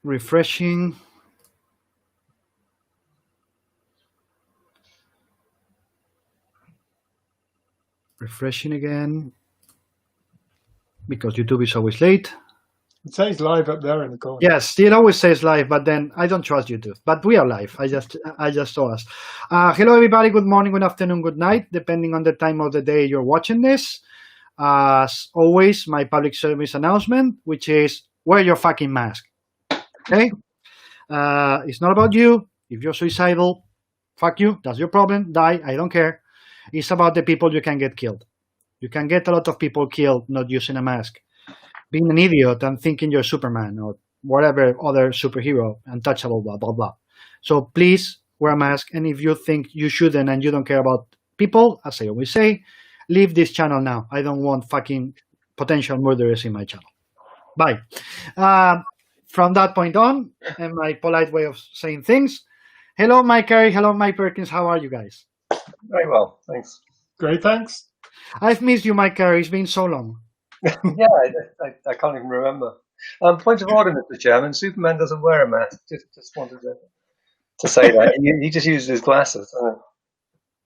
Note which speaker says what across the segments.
Speaker 1: Refreshing. Refreshing again. Because YouTube is always late.
Speaker 2: It says live up there in the corner.
Speaker 1: Yes, it always says live, but then I don't trust YouTube. But we are live. I just saw us. Hello, everybody. Good morning, good afternoon, good night, depending on the time of the day you're watching this. As always, my public service announcement, which is wear your fucking mask. Okay? It's not about you. If you're suicidal, fuck you. That's your problem. Die. I don't care. It's about the people you can get killed. You can get a lot of people killed not using a mask. Being an idiot and thinking you're Superman or whatever other superhero, untouchable, blah, blah, blah. So please wear a mask. And if you think you shouldn't and you don't care about people, as I always say, leave this channel now. I don't want fucking potential murderers in my channel. Bye. From that point on, and my polite way of saying things, hello, Mike Carey. Hello, Mike Perkins. How are you guys?
Speaker 3: Very well, thanks.
Speaker 2: Great, thanks.
Speaker 1: I've missed you, Mike Carey. It's been so long.
Speaker 3: Yeah, I can't even remember. Point of order, Mr. Chairman. Superman doesn't wear a mask. Just wanted to say that. He just uses his glasses.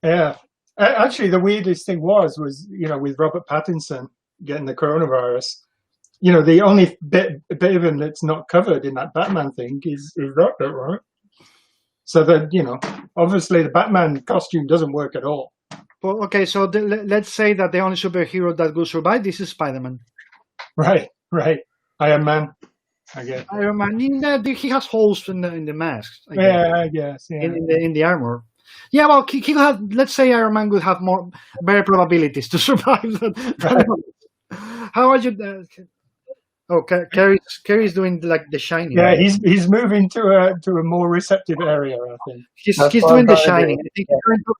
Speaker 2: Yeah. Actually, the weirdest thing was, with Robert Pattinson getting the coronavirus, the only bit of him that's not covered in that Batman thing is that bit, right? So that, obviously the Batman costume doesn't work at all.
Speaker 1: Well, okay, so let's say that the only superhero that will survive this is Spider-Man.
Speaker 2: Right. Iron Man, I guess.
Speaker 1: Iron Man, he has holes in the masks.
Speaker 2: I guess. Yeah.
Speaker 1: In the armor. Yeah, well, he'll have. Let's say Iron Man would have better probabilities to survive.
Speaker 2: Right.
Speaker 1: How are you? Carrie's doing like The Shining.
Speaker 2: Yeah, right? he's moving to a more receptive area, I think.
Speaker 1: He's doing The Shining. I think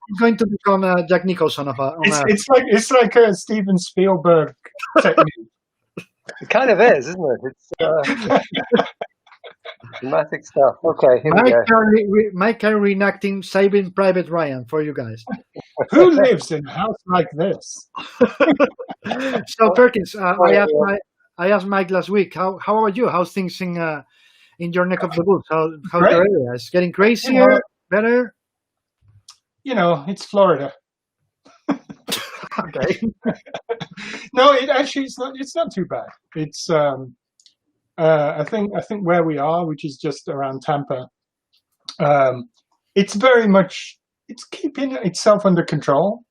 Speaker 1: he's going to become Jack Nicholson of
Speaker 2: It's like a Steven Spielberg technique.
Speaker 3: It kind of is, isn't it? It's dramatic stuff. Okay, here we go.
Speaker 1: Mike Carey reenacting Saving Private Ryan for you guys.
Speaker 2: Who lives in a house like this?
Speaker 1: So Perkins, I asked Mike last week, how are you? How's things in your neck of the woods? How's your area? It's getting crazier, better?
Speaker 2: It's Florida.
Speaker 1: Okay.
Speaker 2: No, it's not too bad. It's I think where we are, which is just around Tampa, it's very much keeping itself under control.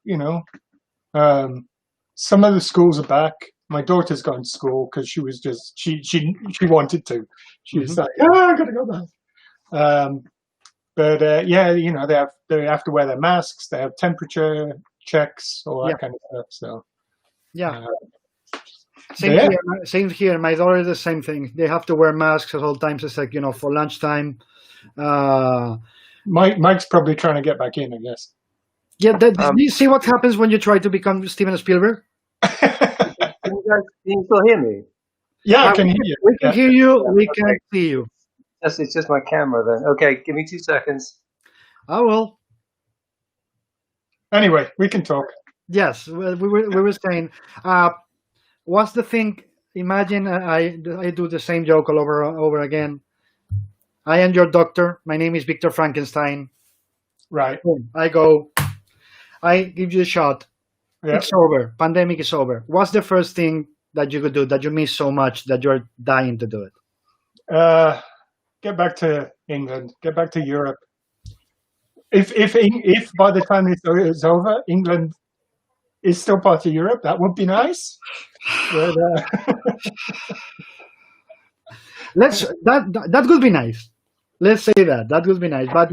Speaker 2: Some of the schools are back. My daughter's going to school because she was she wanted to. She was like, I gotta go back. But they have to wear their masks. They have temperature checks, all that kind of stuff. So
Speaker 1: yeah. Same here. My daughter is the same thing. They have to wear masks at all times. It's like, for lunchtime.
Speaker 2: Mike's probably trying to get back in, I guess.
Speaker 1: Yeah. Do you see what happens when you try to become Steven Spielberg?
Speaker 3: Can you still hear me?
Speaker 2: Yeah, I can hear you.
Speaker 1: We can hear you. We can't see you.
Speaker 3: It's just my camera then. Okay, give me 2 seconds.
Speaker 1: I will.
Speaker 2: Anyway, we can talk.
Speaker 1: Yes, we were saying, what's the thing? Imagine I do the same joke all over again. I am your doctor. My name is Victor Frankenstein.
Speaker 2: Right.
Speaker 1: I give you a shot. Yep. It's over. Pandemic is over. What's the first thing that you could do that you miss so much that you're dying to do it?
Speaker 2: Get back to England. Get back to Europe. If by the time it's over, England is still part of Europe, that would be nice. But,
Speaker 1: that would be nice. Let's say that would be nice. But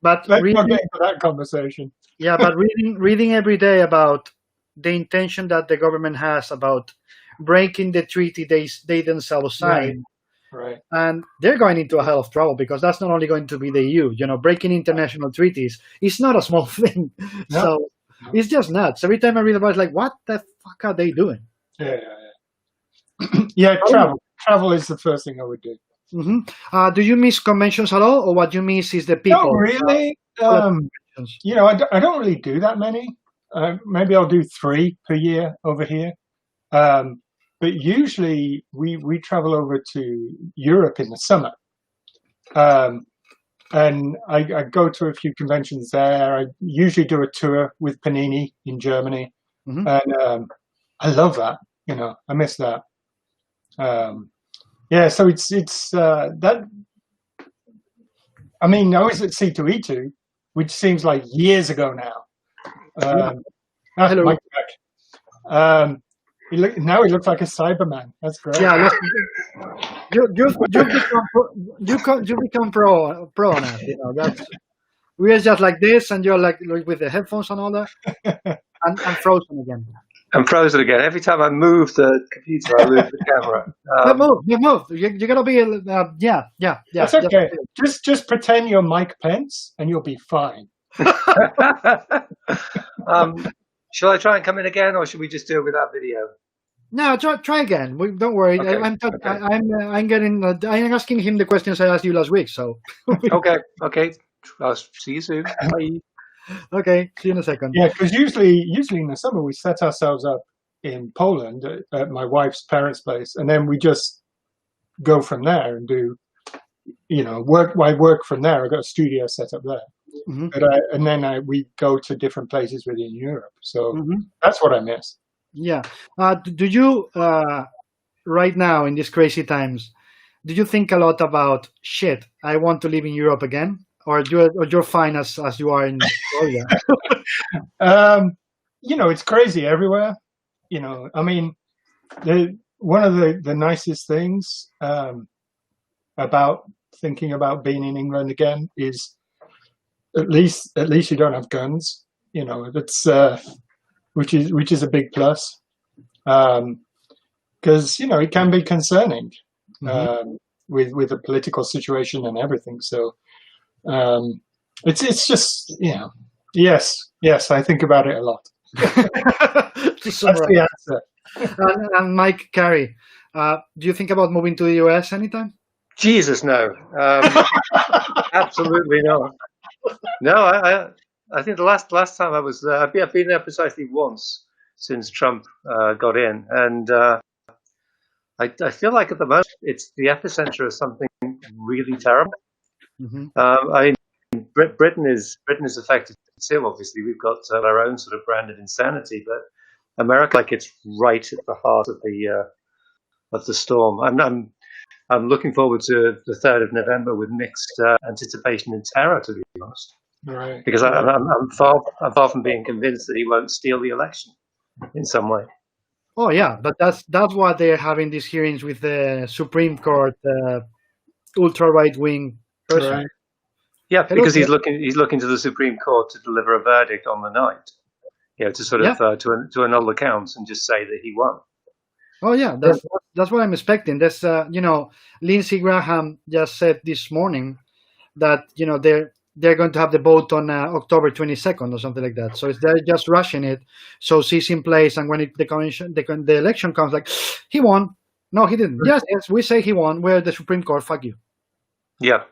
Speaker 1: but
Speaker 2: let's not get into that conversation.
Speaker 1: Yeah, but reading every day about the intention that the government has about breaking the treaty they themselves signed.
Speaker 2: Right.
Speaker 1: And they're going into a hell of trouble because that's not only going to be the EU. Breaking international treaties is not a small thing. No. So it's just nuts. Every time I read about it, it's like, what the fuck are they doing?
Speaker 2: Yeah. Travel is the first thing I would do.
Speaker 1: Mm-hmm. Do you miss conventions at all, or what you miss is the people?
Speaker 2: Not really. I don't really do that many. Maybe I'll do 3 per year over here. but usually we travel over to Europe in the summer. And I go to a few conventions there. I usually do a tour with Panini in Germany.
Speaker 1: Mhm.
Speaker 2: And I love that. I miss that. Yeah, so it's that. I mean, I was at C2E2, which seems like years ago now.
Speaker 1: Hello.
Speaker 2: Mike back. Now he looks like a Cyberman. That's great.
Speaker 1: Yeah, you become pro on it. That's we're just like this, and you're like with the headphones and all that, and frozen again.
Speaker 3: I'm frozen again. Every time I move the computer, I lose the camera.
Speaker 1: You move. You gotta be. Yeah.
Speaker 2: That's okay. Just pretend you're Mike Pence, and you'll be fine.
Speaker 3: Shall I try and come in again, or should we just do it without video?
Speaker 1: No, try again. Don't worry.
Speaker 3: Okay.
Speaker 1: I'm asking him the questions I asked you last week. So.
Speaker 3: Okay. I'll see you soon. Bye.
Speaker 1: Okay, see you in a second.
Speaker 2: Yeah, because usually in the summer we set ourselves up in Poland at my wife's parents' place, and then we just go from there and do, work. I work from there. I got a studio set up there, and then we go to different places within Europe. So that's what I miss.
Speaker 1: Yeah. Do you right now in these crazy times? Do you think a lot about shit? I want to live in Europe again. Or you're fine as you are in Florida?
Speaker 2: It's crazy everywhere. I mean, one of the nicest things about thinking about being in England again is at least you don't have guns. That's which is a big plus, because it can be concerning with the political situation and everything. So. It's just yes I think about it a lot. That's the answer.
Speaker 1: And Mike Carey, do you think about moving to the US anytime?
Speaker 3: Jesus, no. Absolutely not. No, I think the last time I was there, I've been there precisely once since Trump got in, and I feel like at the moment it's the epicenter of something really terrible. Britain is affected too. Obviously, we've got our own sort of branded insanity, but America, like, it's right at the heart of the storm. I'm looking forward to the 3rd of November with mixed anticipation and terror, to be honest.
Speaker 2: Right.
Speaker 3: Because I'm far from being convinced that he won't steal the election in some way.
Speaker 1: Oh yeah, but that's why they're having these hearings with the Supreme Court ultra right wing person.
Speaker 2: Right.
Speaker 3: Yeah, because he's looking to the Supreme Court to deliver a verdict on the night, to sort of to annul the counts and just say that he won.
Speaker 1: Oh yeah, that's what I'm expecting. There's Lindsey Graham just said this morning that they're going to have the vote on October 22nd or something like that. So they're just rushing it. So he's in place, and when the election comes, like, he won. No, he didn't. Yes, we say he won. We're the Supreme Court. Fuck you.
Speaker 3: Yeah.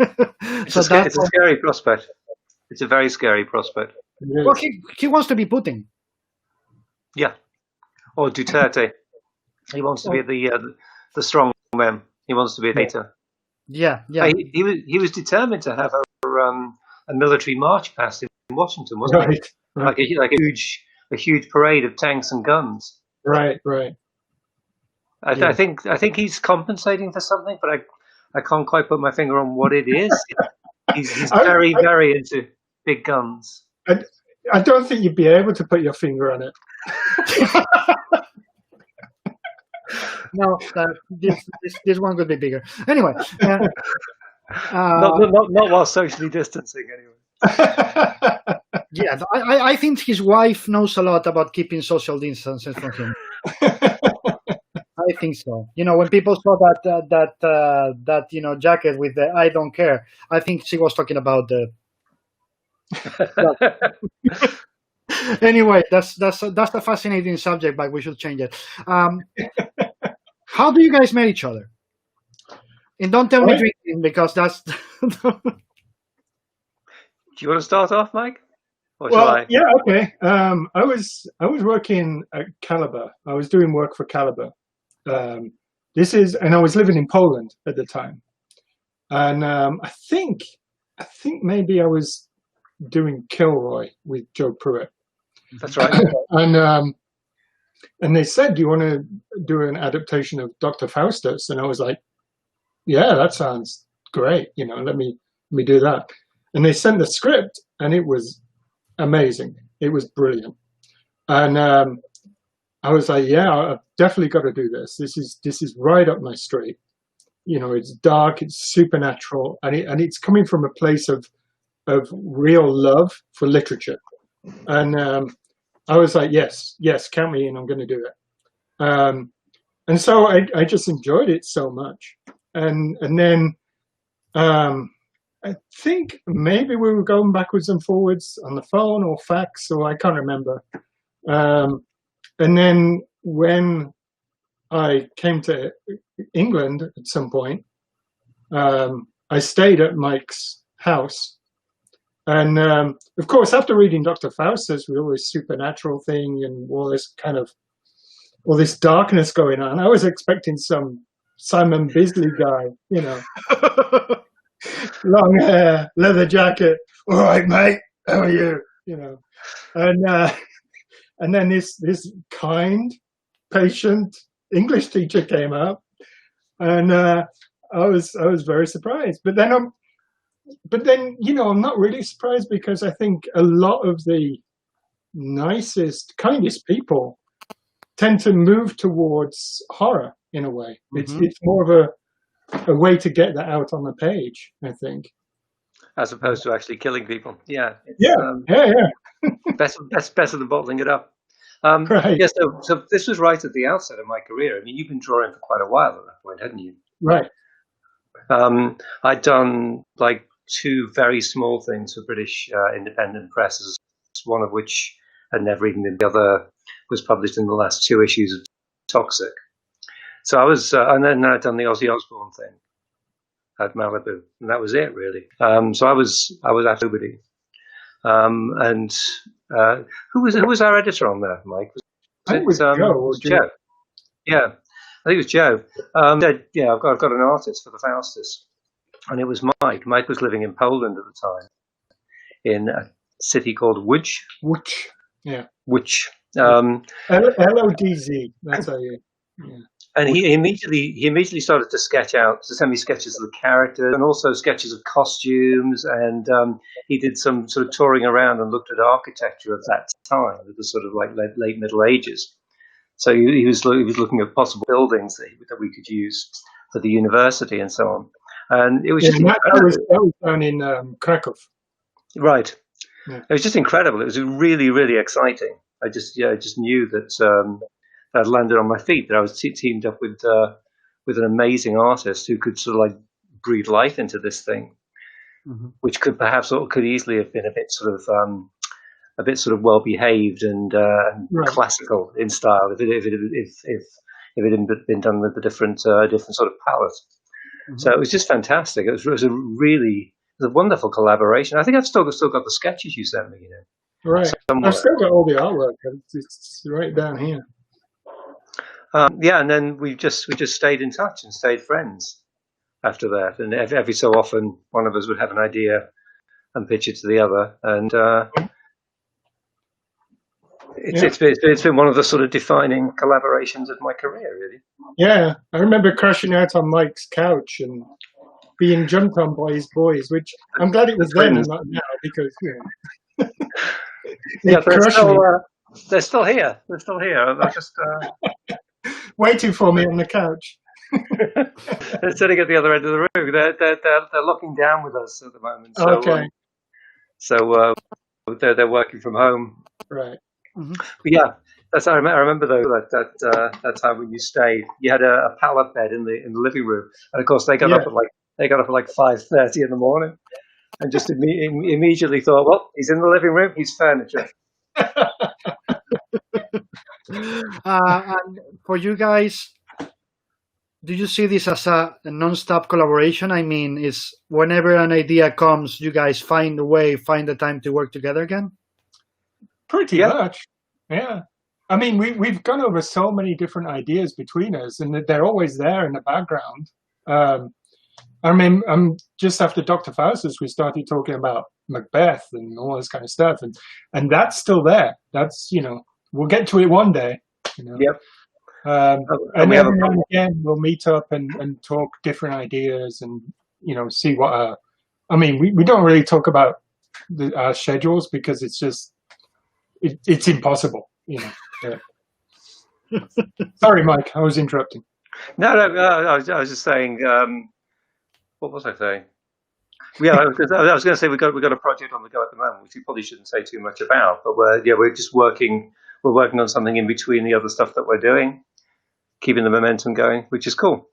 Speaker 3: It's a scary prospect. It's a very scary prospect.
Speaker 1: Well, he wants to be Putin.
Speaker 3: Yeah. Or Duterte. He wants to be the strong man. He wants to be a dictator.
Speaker 1: Yeah.
Speaker 3: He was determined to have a military march past in Washington, wasn't he? Right. Like a huge parade of tanks and guns.
Speaker 2: Right.
Speaker 3: I think he's compensating for something, but I can't quite put my finger on what it is. He's very, very into big guns.
Speaker 2: I don't think you'd be able to put your finger on it.
Speaker 1: No, this one could be bigger. Anyway,
Speaker 3: not while socially distancing. Anyway.
Speaker 1: Yeah, I think his wife knows a lot about keeping social distances from him. I think so. When people saw that jacket with the "I don't care," I think she was talking about the. Anyway, that's a fascinating subject, but we should change it. How do you guys meet each other? And don't tell me drinking, because that's.
Speaker 3: Do you want to start off, Mike? Or shall I?
Speaker 2: yeah, okay. I was working at Caliber. I was doing work for Caliber. And I was living in Poland at the time. And I think maybe I was doing Kilroy with Joe Pruitt.
Speaker 3: That's right.
Speaker 2: And they said, "Do you want to do an adaptation of Doctor Faustus?" And I was like, "Yeah, that sounds great. Let me do that." And they sent the script, and it was amazing. It was brilliant. And I was like, "Yeah, I've definitely got to do this. This is right up my street. It's dark, it's supernatural, and it's coming from a place of real love for literature." And I was like, yes, count me in. I'm going to do it. And so I just enjoyed it so much. And then I think maybe we were going backwards and forwards on the phone or fax, or I can't remember. And then when I came to England at some point, I stayed at Mike's house. And of course, after reading Doctor Faustus with all this supernatural thing and all this darkness going on, I was expecting some Simon Bisley guy, long hair, leather jacket. "All right, mate, how are you?" And then this kind, patient English teacher came up, and I was very surprised. But then I'm not really surprised, because I think a lot of the nicest, kindest people tend to move towards horror in a way.
Speaker 1: Mm-hmm.
Speaker 2: It's more of a way to get that out on the page, I think.
Speaker 3: As opposed to actually killing people. Yeah. Better than bottling it up.
Speaker 2: Right.
Speaker 3: Yeah, so this was right at the outset of my career. I mean, you've been drawing for quite a while at that point, hadn't you?
Speaker 2: Right.
Speaker 3: I'd done like 2 very small things for British independent presses, one of which had never even been, the other was published in the last 2 issues of Toxic. So I was, and then I'd done the Ozzy Osbourne thing at Malibu, and that was it really. So I was at nobody. And who was our editor on there, Mike?
Speaker 2: I think it was Joe.
Speaker 3: It was Joe. Yeah, I think it was Joe. Yeah, I've got an artist for the Faustus, and it was Mike. Mike was living in Poland at the time, in a city called Łódź.
Speaker 2: Which, yeah.
Speaker 3: Which.
Speaker 2: LODZ. That's how you. Yeah.
Speaker 3: And he immediately started to send me sketches of the characters and also sketches of costumes, and he did some sort of touring around and looked at architecture of that time. It was sort of like late Middle Ages. So he was looking at possible buildings that we could use for the university and so on. And it was just incredible.
Speaker 2: That was down in Krakow.
Speaker 3: Right.
Speaker 2: Yeah.
Speaker 3: It was just incredible. It was really, really exciting. I just knew that I'd landed on my feet, that I was teamed up with an amazing artist who could sort of like breathe life into this thing, mm-hmm. which could easily have been a bit sort of well behaved and right. classical in style if it had been done with a different sort of palette. Mm-hmm. So it was just fantastic. It was a wonderful collaboration. I think I've still got the sketches you sent me.
Speaker 2: Right. Somewhere. I've still got all the artwork. It's right down here.
Speaker 3: Yeah, and then we just stayed in touch and stayed friends after that. And every so often, one of us would have an idea and pitch it to the other. And it's been one of the sort of defining collaborations of my career, really.
Speaker 2: Yeah, I remember crashing out on Mike's couch and being jumped on by his boys, which I'm glad it was then and not now, because
Speaker 3: yeah, they're still here. They're still here. They're just
Speaker 2: waiting for me on the couch.
Speaker 3: They're sitting at the other end of the room. They're locking down with us at the moment. So,
Speaker 2: okay.
Speaker 3: So they're working from home.
Speaker 2: Right.
Speaker 3: Mm-hmm. But yeah, I remember though that time when you stayed, you had a pallet bed in the living room, and of course they got up at like 5:30 in the morning, and just immediately thought, well, he's in the living room, he's furniture.
Speaker 1: And for you guys, do you see this as a non-stop collaboration? I mean, is whenever an idea comes, you guys find the time to work together again?
Speaker 2: Pretty much, yeah. I mean, we've gone over so many different ideas between us, and they're always there in the background. I mean, just after Doctor Faustus, we started talking about Macbeth and all this kind of stuff, and that's still there. That's, you know, we'll get to it one day. You know?
Speaker 3: Yep.
Speaker 2: And every now and again, we'll meet up and talk different ideas, and you know, see what. I mean, we don't really talk about our schedules because it's just it's impossible. You know. Yeah. Sorry, Mike, I was interrupting.
Speaker 3: No, I was just saying. What was I saying? Yeah, I was going to say we've got a project on the go at the moment, which we probably shouldn't say too much about. But we're just working. We're working on something in between the other stuff that we're doing, keeping the momentum going, which is cool.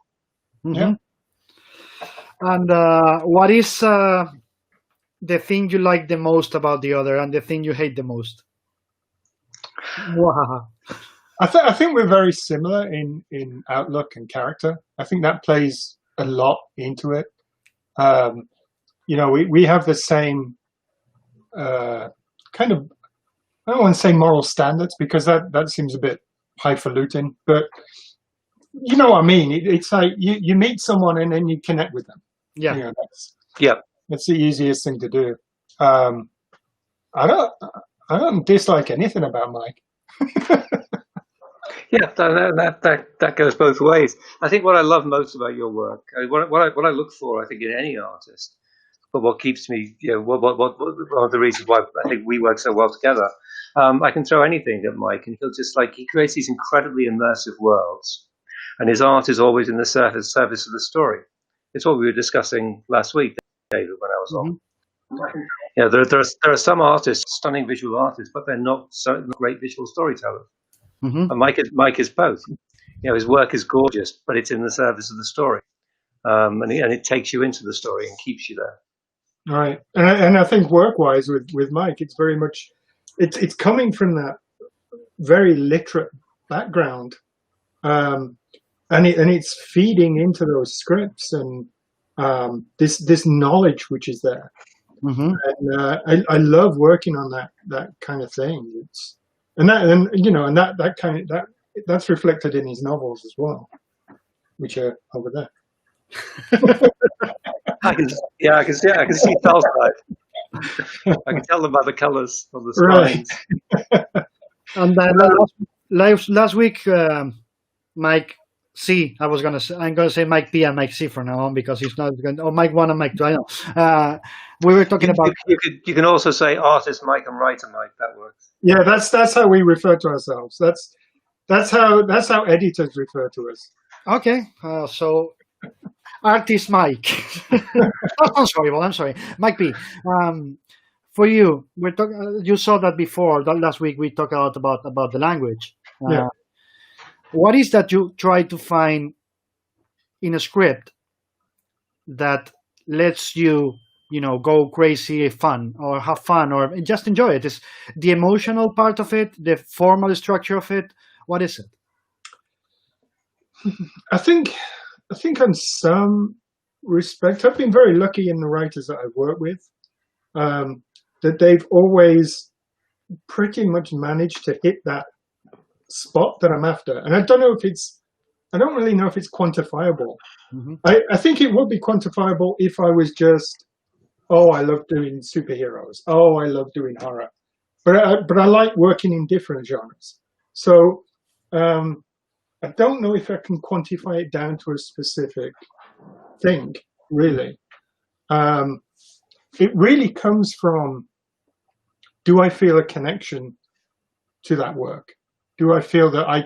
Speaker 1: Yeah. And what is the thing you like the most about the other, and the thing you hate the most? Wow.
Speaker 2: I think we're very similar in outlook and character. I think that plays a lot into it. You know, we have the same kind of, I don't want to say moral standards because that seems a bit highfalutin, but you know what I mean. It's like you meet someone and then you connect with them.
Speaker 1: Yeah.
Speaker 2: You know,
Speaker 3: Yeah.
Speaker 2: That's the easiest thing to do. I don't dislike anything about Mike.
Speaker 3: Yeah, that goes both ways. I think what I love most about your work, what I look for, I think, in any artist, but what keeps me, you know, what one of the reasons why I think we work so well together. I can throw anything at Mike, and he creates these incredibly immersive worlds, and his art is always in the service of the story. It's what we were discussing last week, David, when I was on. You know, there are some artists, stunning visual artists, but they're not great visual storytellers.
Speaker 1: Mm-hmm.
Speaker 3: And Mike is both. You know, his work is gorgeous, but it's in the service of the story, and it takes you into the story and keeps you there.
Speaker 2: Right, and I think work-wise with Mike, it's very much it's coming from that very literate background, and it's feeding into those scripts and this knowledge which is there.
Speaker 1: Mm-hmm.
Speaker 2: And I love working on that kind of thing. That's reflected in his novels as well, which are over there.
Speaker 3: I can see Tolstoy. I can tell them by the colours of the spines.
Speaker 2: Right.
Speaker 1: And then last week, Mike C. I'm going to say Mike P. and Mike C. from now on because he's not going. Or Mike 1 and Mike 2. I know. We were talking about.
Speaker 3: You can also say artist Mike and writer Mike. That works.
Speaker 2: Yeah, that's how we refer to ourselves. That's how editors refer to us.
Speaker 1: Okay, so artist Mike. I'm sorry, Mike P. For you, you saw that before. That last week we talked a lot about the language.
Speaker 2: Yeah.
Speaker 1: What is that you try to find in a script that lets you, you know, go crazy, fun, or have fun, or just enjoy it? Is the emotional part of it, the formal structure of it? What is it?
Speaker 2: I think in some respect, I've been very lucky in the writers that I've worked with, that they've always pretty much managed to hit that spot that I'm after. And I don't really know if it's quantifiable. Mm-hmm. I think it would be quantifiable if I was just, oh, I love doing superheroes. Oh, I love doing horror. But I like working in different genres. So I don't know if I can quantify it down to a specific thing, really. It really comes from, do I feel a connection to that work? Do I feel that I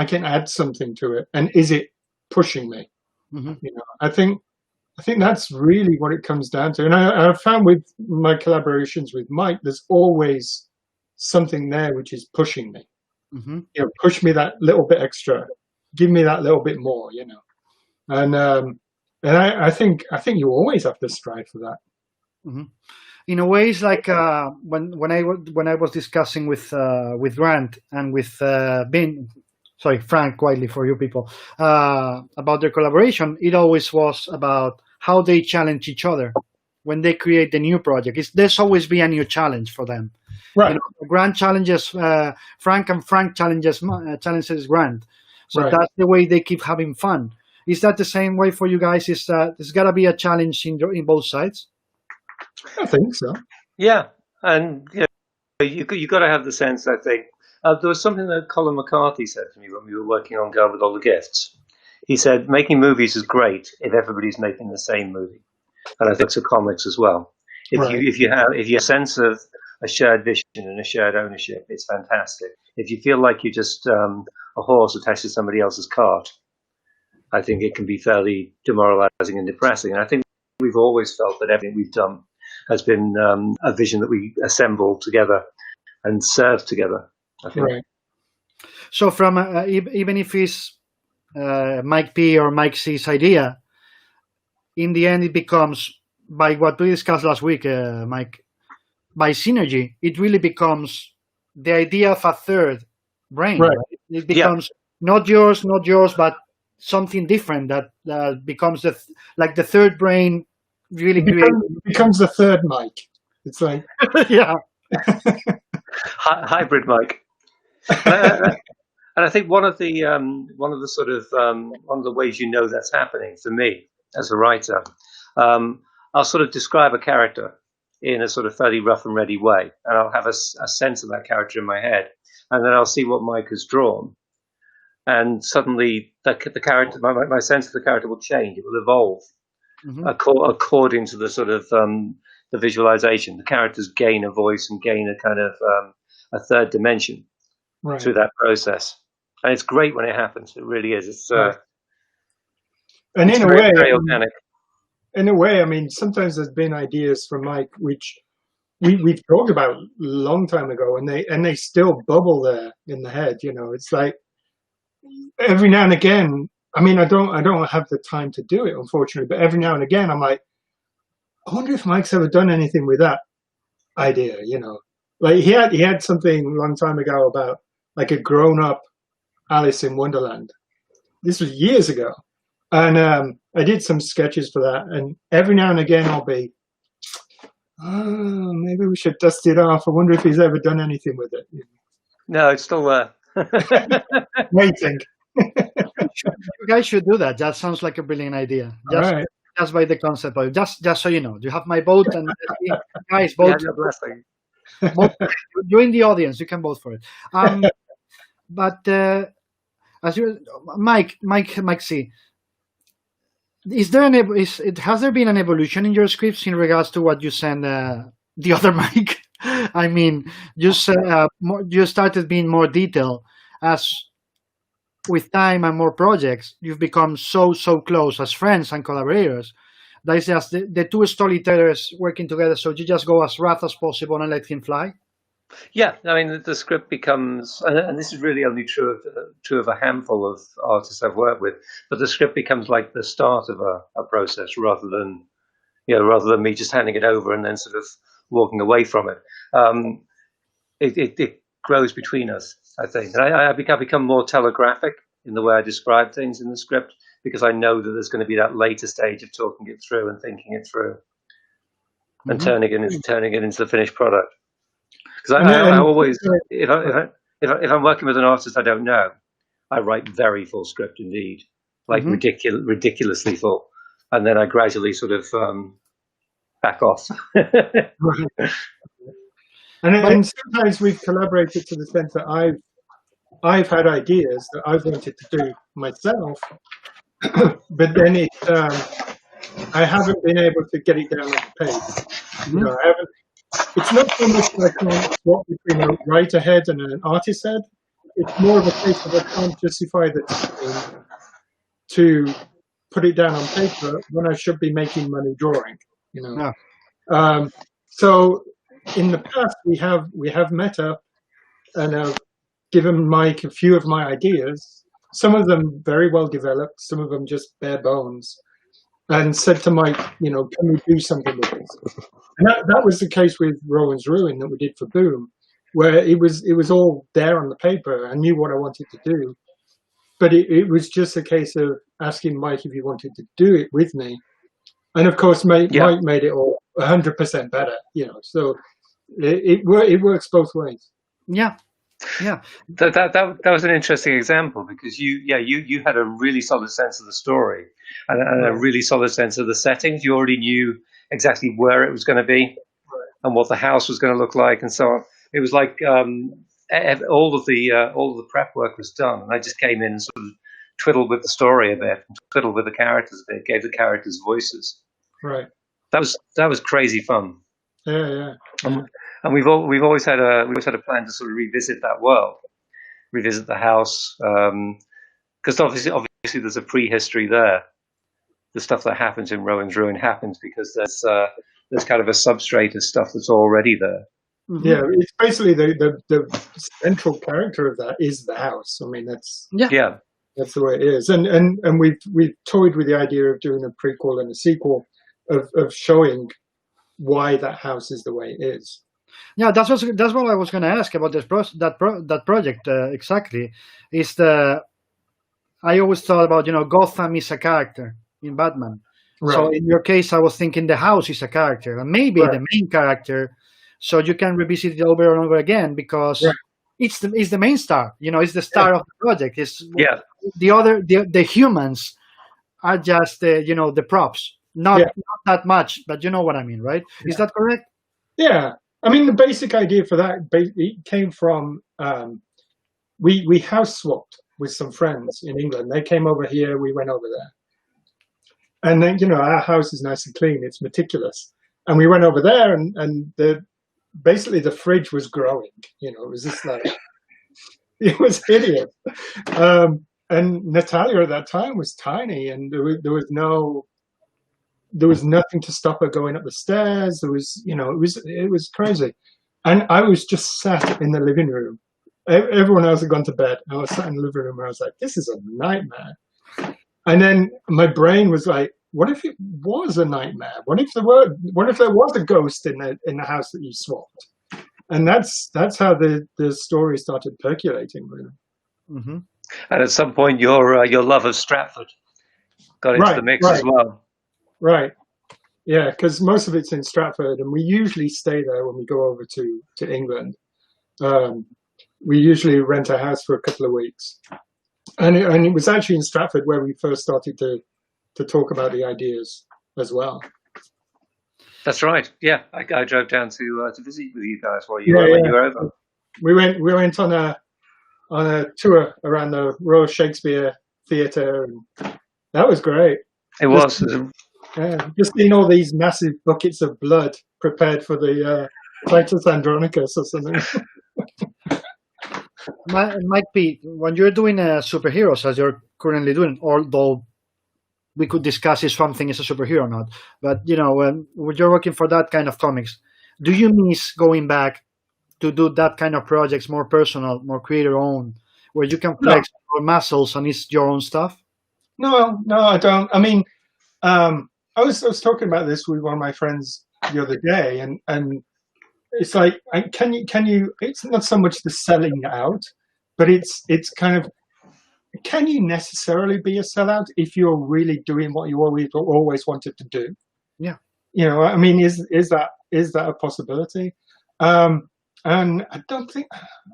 Speaker 2: can add something to it? And is it pushing me? Mm-hmm. You know, I think that's really what it comes down to. And I've found with my collaborations with Mike, there's always something there which is pushing me. Mm-hmm. You know, push me that little bit extra, give me that little bit more. You know, and I think you always have to strive for that.
Speaker 1: Mm-hmm. In a way, it's like when I was discussing with Grant and with Frank Quietly for you people about their collaboration, it always was about how they challenge each other when they create the new project. There's always be a new challenge for them.
Speaker 2: Right.
Speaker 1: Grant challenges Frank, and Frank challenges Grant. So
Speaker 2: Right.
Speaker 1: that's the way they keep having fun. Is that the same way for you guys? Is that there's got to be a challenge in both sides?
Speaker 2: I think so.
Speaker 3: Yeah, and you got to have the sense. I think there was something that Colin McCarthy said to me when we were working on Girl with All the Gifts. He said, "Making movies is great if everybody's making the same movie," and I think to comics as well. If you have a sense of a shared vision and a shared ownership, it's fantastic. If you feel like you're just a horse attached to somebody else's cart, I think it can be fairly demoralizing and depressing. And I think we've always felt that everything we've done has been a vision that we assemble together and serve together, I think.
Speaker 2: Right.
Speaker 1: So from even if it's Mike P or Mike C's idea, in the end it becomes, by what we discussed last week, Mike, by synergy, it really becomes the idea of a third brain.
Speaker 2: Right.
Speaker 1: Right? It becomes not yours, but something different that becomes the third brain. Really
Speaker 2: becomes the third Mike. It's like
Speaker 1: yeah,
Speaker 3: hybrid Mike. And I think one of the ways that's happening for me as a writer, I'll sort of describe a character in a sort of fairly rough and ready way, and I'll have a sense of that character in my head, and then I'll see what Mike has drawn, and suddenly the character, my sense of the character will change. It will evolve. Mm-hmm. According to the sort of the visualization, the characters gain a voice and gain a kind of a third dimension through that process, and it's great when it happens. It really is. It's
Speaker 2: and
Speaker 3: it's
Speaker 2: in
Speaker 3: very, very organic.
Speaker 2: In a way, I mean, sometimes there's been ideas from Mike which we've talked about a long time ago, and they still bubble there in the head. It's like every now and again. I mean, I don't have the time to do it, unfortunately. But every now and again, I'm like, I wonder if Mike's ever done anything with that idea. Like he had something a long time ago about like a grown-up Alice in Wonderland. This was years ago, and I did some sketches for that. And every now and again, I'll be, maybe we should dust it off. I wonder if he's ever done anything with it.
Speaker 3: No, it's still there.
Speaker 2: Waiting.
Speaker 1: You guys should do that. That sounds like a brilliant idea. Just by the concept of it. Just so you know, you have my vote, and guys, vote. You're in the audience. You can vote for it. But as you, Mike C, has there been an evolution in your scripts in regards to what you send the other Mike? I mean, you started being more detailed as. With time and more projects, you've become so close as friends and collaborators. That is just the two storytellers working together. So you just go as rough as possible and let him fly.
Speaker 3: Yeah, I mean the script becomes, and this is really only true of a handful of artists I've worked with. But the script becomes like the start of a process rather than me just handing it over and then sort of walking away from it. It grows between us, I think. And I become more telegraphic in the way I describe things in the script, because I know that there's going to be that later stage of talking it through and thinking it through, and turning it into the finished product. Because I always, if I'm working with an artist I don't know, I write very full script indeed, like ridiculously full, and then I gradually sort of back off.
Speaker 2: And sometimes we've collaborated to the sense that I've had ideas that I've wanted to do myself, but then I haven't been able to get it down on the page. I haven't. It's not so much that I can't swap between a writer head and an artist head. It's more of a case of I can't justify the time to put it down on paper when I should be making money drawing. So in the past we have met up and I've given Mike a few of my ideas, some of them very well developed, some of them just bare bones, and said to Mike, can we do something with this? And that was the case with Rowan's Ruin that we did for Boom, where it was all there on the paper. I knew what I wanted to do, but it was just a case of asking Mike if he wanted to do it with me. And of course, Mike made it all 100% better, So it works both ways.
Speaker 1: Yeah.
Speaker 3: That was an interesting example, because you had a really solid sense of the story and a really solid sense of the settings. You already knew exactly where it was going to be and what the house was going to look like and so on. It was like all of the prep work was done, and I just came in and sort of twiddled with the story a bit, twiddled with the characters a bit, gave the characters voices.
Speaker 2: Right.
Speaker 3: That was crazy fun.
Speaker 2: Yeah.
Speaker 3: And we've always had a plan to sort of revisit that world, revisit the house, because obviously there's a prehistory there. The stuff that happens in Rowan's Ruin happens because there's kind of a substrate of stuff that's already there.
Speaker 2: Mm-hmm. Yeah, it's basically the central character of that is the house. I mean, that's the way it is. And we've toyed with the idea of doing a prequel and a sequel of showing why that house is the way it is.
Speaker 1: Yeah, that's what I was going to ask about that project exactly. I always thought about, Gotham is a character in Batman. Right. So in your case, I was thinking the house is a character, and maybe the main character, so you can revisit it over and over again, because it's the main star. It's the star of the project. The humans are just the props, not that much, but you know what I mean, right? Is that correct?
Speaker 2: Yeah. I mean, the basic idea for that, it came from, we house swapped with some friends in England. They came over here, we went over there. And then, our house is nice and clean, it's meticulous. And we went over there, and basically the fridge was growing. It was just like, it was hideous. And Natalia at that time was tiny, and there was nothing to stop her going up the stairs. There was, it was crazy. And I was just sat in the living room. Everyone else had gone to bed. I was sat in the living room, and I was like, this is a nightmare. And then my brain was like, what if it was a nightmare? What if there was a ghost in the house that you swapped? And that's how the story started percolating, really.
Speaker 1: Mm-hmm.
Speaker 3: And at some point, your love of Stratford got into the mix as well.
Speaker 2: Right. Yeah, because most of it's in Stratford, and we usually stay there when we go over to England. We usually rent a house for a couple of weeks. And it was actually in Stratford where we first started to talk about the ideas as well.
Speaker 3: That's right. Yeah, I drove down to visit with you guys while you were over.
Speaker 2: We went on a tour around the Royal Shakespeare Theatre, and that was great.
Speaker 3: It was.
Speaker 2: Just seeing all these massive buckets of blood prepared for the Titus Andronicus or something.
Speaker 1: Mike P, when you're doing superheroes, as you're currently doing, although we could discuss if something is a superhero or not, but when you're working for that kind of comics, do you miss going back to do that kind of projects, more personal, more creator-owned, where you can flex your muscles and it's your own stuff? No,
Speaker 2: I don't. I mean, I was talking about this with one of my friends the other day, and it's like, can you? It's not so much the selling out, but it's kind of, can you necessarily be a sellout if you're really doing what you always wanted to do?
Speaker 1: Yeah.
Speaker 2: I mean, is that a possibility? And I'm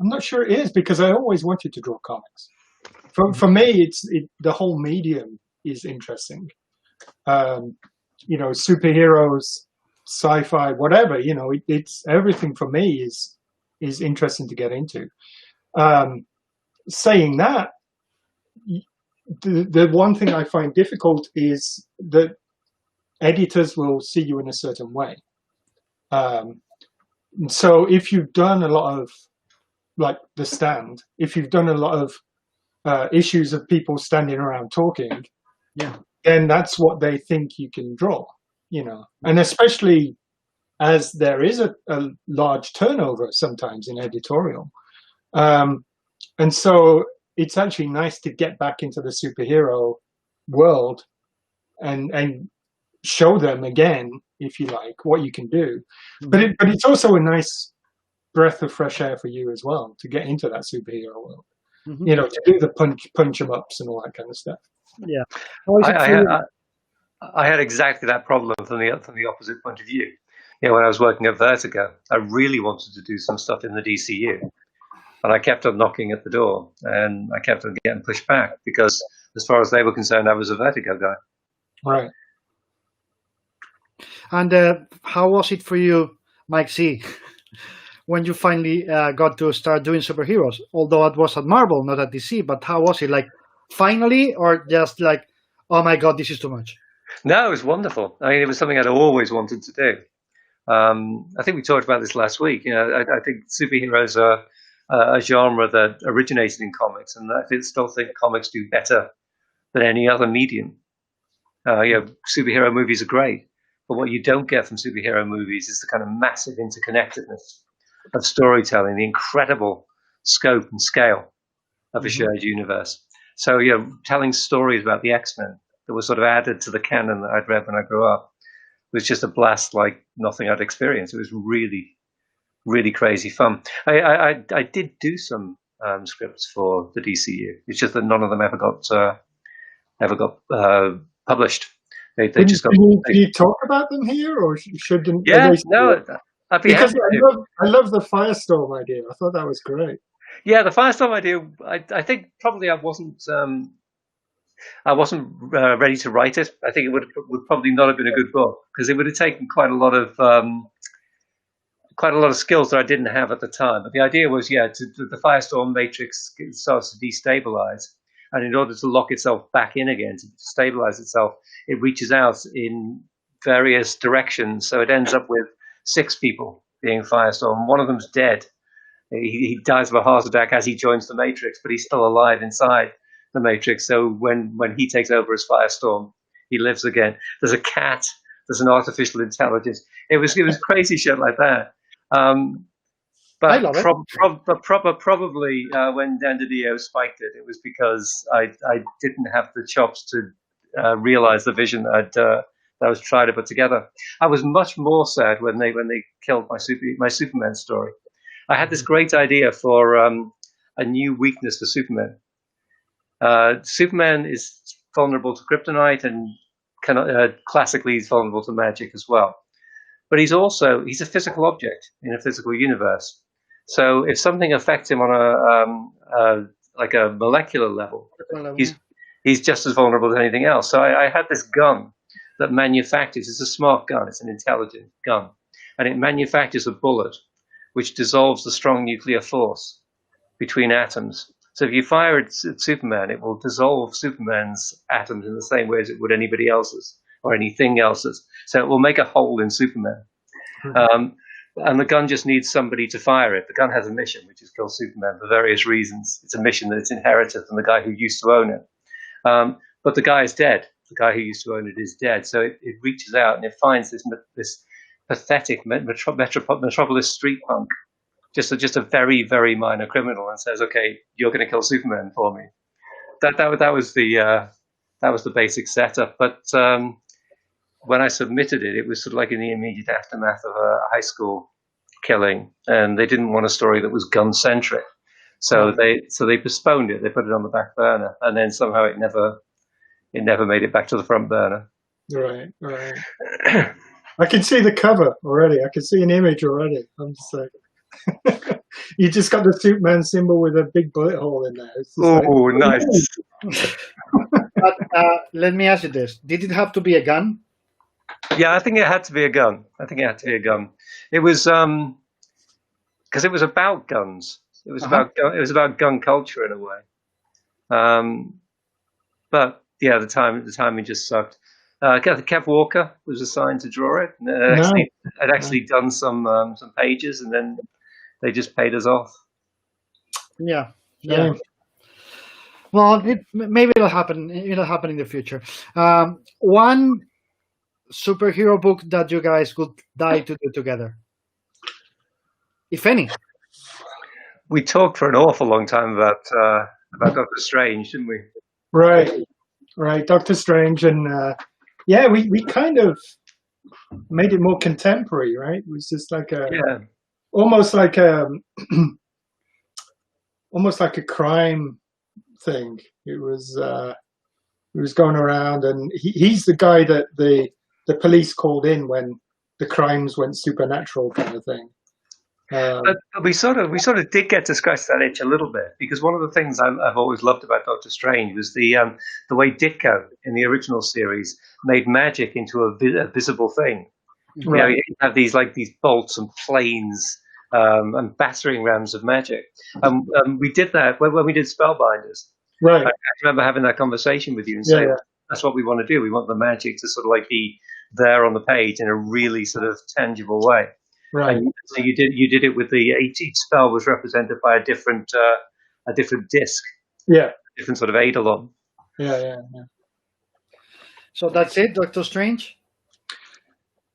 Speaker 2: not sure it is, because I always wanted to draw comics. For me, the whole medium is interesting. Superheroes, sci-fi, whatever, it's everything for me is interesting to get into. Saying that, the one thing I find difficult is that editors will see you in a certain way. So if you've done a lot of, like The Stand, if you've done a lot of issues of people standing around talking, then that's what they think you can draw, and especially as there is a large turnover sometimes in editorial. And so it's actually nice to get back into the superhero world and show them again, if you like, what you can do. But it's also a nice breath of fresh air for you as well, to get into that superhero world. Mm-hmm. To do the punch 'em ups and all that kind of stuff.
Speaker 1: Yeah.
Speaker 3: I had exactly that problem from the opposite point of view. when I was working at Vertigo, I really wanted to do some stuff in the DCU. And I kept on knocking at the door, and I kept on getting pushed back because, as far as they were concerned, I was a Vertigo guy.
Speaker 2: Right.
Speaker 1: And how was it for you, Mike C, when you finally got to start doing superheroes? Although it was at Marvel, not at DC, but how was it? Like, finally, or just like, oh my God, this is too much?
Speaker 3: No, it was wonderful. I mean, it was something I'd always wanted to do. I think we talked about this last week. I think superheroes are a genre that originated in comics, and I still think comics do better than any other medium. Superhero movies are great, but what you don't get from superhero movies is the kind of massive interconnectedness of storytelling, the incredible scope and scale of a shared universe. So, telling stories about the X-Men that were sort of added to the canon that I'd read when I grew up was just a blast like nothing I'd experienced. It was really, really crazy fun. I did do some scripts for the DCU. It's just that none of them ever got published. They just got.
Speaker 2: Can you talk about them here, or shouldn't?
Speaker 3: Yeah, no, I'd be happy
Speaker 2: to. I love the Firestorm idea. I thought that was great.
Speaker 3: Yeah, the Firestorm idea. I think probably I wasn't ready to write it. I think it would probably not have been a good book because it would have taken quite a lot of skills that I didn't have at the time. But the idea was, the Firestorm matrix starts to destabilize, and in order to lock itself back in again, to stabilize itself, it reaches out in various directions. So it ends up with 6 people being Firestorm. One of them's dead. He dies of a heart attack as he joins the Matrix, but he's still alive inside the Matrix. So when he takes over as Firestorm, he lives again. There's a cat. There's an artificial intelligence. It was crazy shit like that. But
Speaker 1: I love it.
Speaker 3: Probably when Dan DiDio spiked it, it was because I didn't have the chops to realize the vision that I was trying to put together. I was much more sad when they killed my Superman story. I had this great idea for a new weakness for Superman. Superman is vulnerable to kryptonite and classically he's vulnerable to magic as well. But he's a physical object in a physical universe. So if something affects him on a molecular level, he's just as vulnerable as anything else. So I had this gun that manufactures. It's a smart gun. It's an intelligent gun, and it manufactures a bullet which dissolves the strong nuclear force between atoms. So if you fire it at Superman, it will dissolve Superman's atoms in the same way as it would anybody else's or anything else's. So it will make a hole in Superman. And the gun just needs somebody to fire it. The gun has a mission, which is kill Superman for various reasons. It's a mission that it's inherited from the guy who used to own it. But the guy is dead. The guy who used to own it is dead. So it reaches out and it finds this pathetic metropolis street punk, just a very, very minor criminal, and says, "Okay, you're going to kill Superman for me." That was the basic setup. But when I submitted it, it was sort of like in the immediate aftermath of a high school killing, and they didn't want a story that was gun centric. So they postponed it. They put it on the back burner, and then somehow it never made it back to the front burner.
Speaker 2: Right. I can see the cover already. I can see an image already. I'm just like, you just got the Superman symbol with a big bullet hole in there.
Speaker 3: Oh, nice.
Speaker 1: But let me ask you this: did it have to be a gun?
Speaker 3: Yeah, I think it had to be a gun. It was because it was about guns. It was about gun culture in a way. But yeah, the timing just sucked. Kev Walker was assigned to draw it. I'd actually done some pages, and then they just paid us off.
Speaker 1: Yeah. Well, maybe it'll happen. It'll happen in the future. One superhero book that you guys would die to do together, if any.
Speaker 3: We talked for an awful long time about Doctor Strange, didn't we?
Speaker 2: Right. Doctor Strange, and we kind of made it more contemporary, right? It was just like almost like a crime thing. It was going around, and he's the guy that the police called in when the crimes went supernatural kind of thing.
Speaker 3: But we sort of did get to scratch that itch a little bit, because one of the things I've always loved about Doctor Strange was the way Ditko in the original series made magic into a visible thing.
Speaker 2: Right.
Speaker 3: You have these bolts and planes and battering rams of magic. We did that when we did Spellbinders.
Speaker 2: Right.
Speaker 3: I remember having that conversation with you and saying, that's what we want to do. We want the magic to sort of be there on the page in a really sort of tangible way.
Speaker 2: Right.
Speaker 3: And so you did it with each spell was represented by a different disc.
Speaker 2: Yeah.
Speaker 3: Different sort of eidolon.
Speaker 2: Yeah.
Speaker 1: So that's it, Doctor Strange?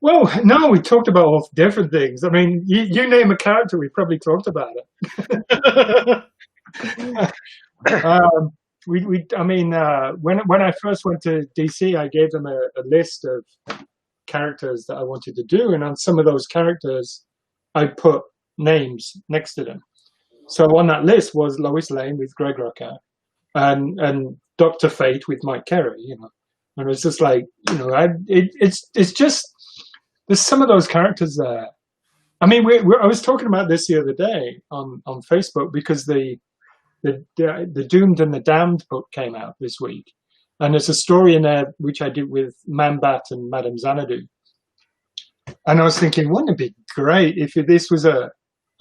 Speaker 2: Well, no, we talked about all different things. I mean, you name a character, we probably talked about it. When I first went to DC, I gave them a list of characters that I wanted to do, and on some of those characters, I put names next to them. So on that list was Lois Lane with Greg Rucka, and Doctor Fate with Mike Carey. And it's just it's just there's some of those characters there. I mean, I was talking about this the other day on Facebook, because the Doomed and the Damned book came out this week. And there's a story in there which I did with Man-Bat and Madame Xanadu. And I was thinking, wouldn't it be great if this was a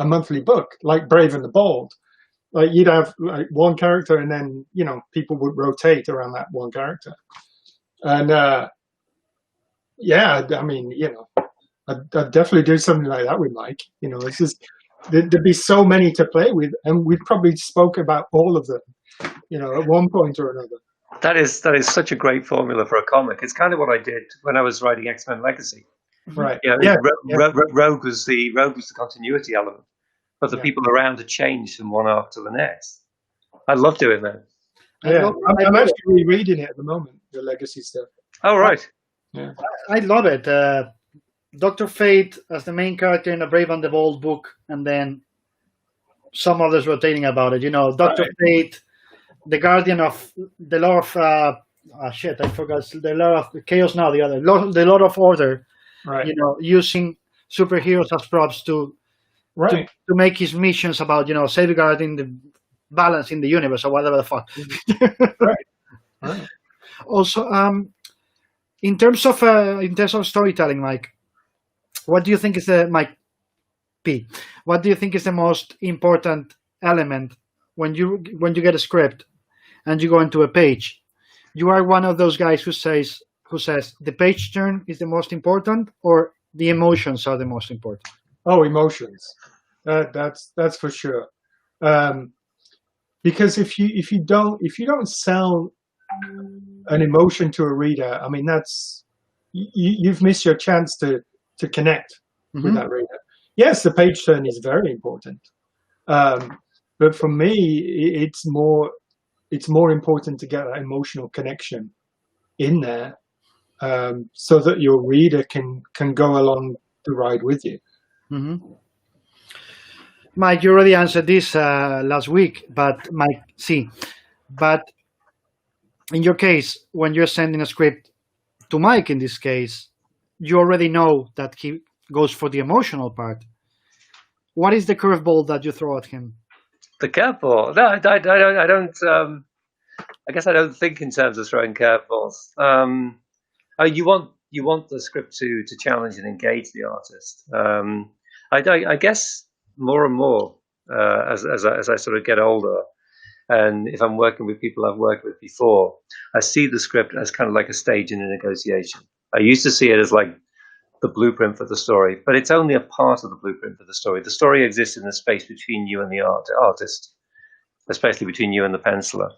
Speaker 2: monthly book, like Brave and the Bold? Like, you'd have one character, and then, people would rotate around that one character. And, I'd definitely do something like that with Mike. It's just, there'd be so many to play with, and we probably spoke about all of them, at one point or another.
Speaker 3: That is such a great formula for a comic. It's kind of what I did when I was writing X-Men Legacy.
Speaker 2: Right.
Speaker 3: Rogue was the continuity element, but the people around had changed from one arc to the next. I love doing that.
Speaker 2: Yeah, I'm actually rereading it at the moment, the Legacy stuff.
Speaker 3: Oh, right.
Speaker 2: Yeah,
Speaker 1: I love it. Dr. Fate as the main character in a Brave and the Bold book, and then some others rotating about it. Dr. Fate, the guardian of the Lord of I forgot the Lord of Chaos now. The Lord of Order.
Speaker 2: Right.
Speaker 1: Using superheroes as props to make his missions about safeguarding the balance in the universe or whatever the fuck.
Speaker 2: Right.
Speaker 1: Also, in terms of storytelling, Mike, what do you think is what do you think is the most important element when you get a script and you go into a page? You are one of those guys who says the page turn is the most important, or the emotions are the most important?
Speaker 2: Oh, emotions. That's for sure. Because if you don't sell an emotion to a reader, I mean, that's you've missed your chance to connect with that reader. Yes, the page turn is very important, but for me, it's more important to get that emotional connection in there, so that your reader can go along the ride with you.
Speaker 1: Mm-hmm. Mike, you already answered this last week, but in your case, when you're sending a script to Mike, in this case, you already know that he goes for the emotional part. What is the curveball that you throw at him?
Speaker 3: The curveball? No, I don't. I guess I don't think in terms of throwing curveballs. You want the script to challenge and engage the artist. I guess more and more as I sort of get older, and if I'm working with people I've worked with before, I see the script as kind of like a stage in a negotiation. I used to see it as like the blueprint for the story, but it's only a part of the blueprint for the story. The story exists in the space between you and the artist, especially between you and the penciler,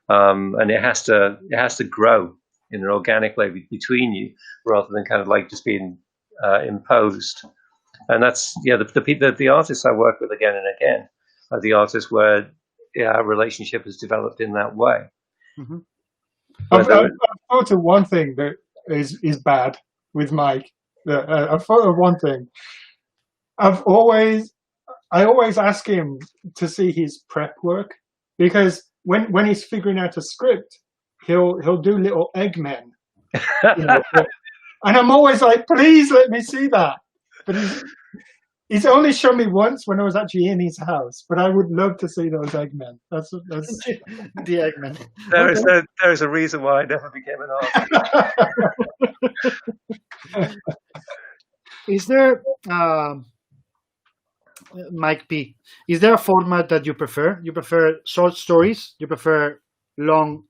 Speaker 3: and it has to grow in an organic way between you, rather than kind of like just being imposed. And that's the artists I work with again and again are the artists where our relationship has developed in that way.
Speaker 1: Mm-hmm.
Speaker 2: I've thought of one thing that is bad with Mike. I've thought of one thing. I always ask him to see his prep work, because when he's figuring out a script, he'll do little Eggmen, And I'm always like, please let me see that. But he's only shown me once when I was actually in his house. But I would love to see those Eggmen. That's
Speaker 1: the Eggman.
Speaker 3: There is a reason why I never became an artist.
Speaker 1: Is there, Mike P, is there a format that you prefer? You prefer short stories? You prefer long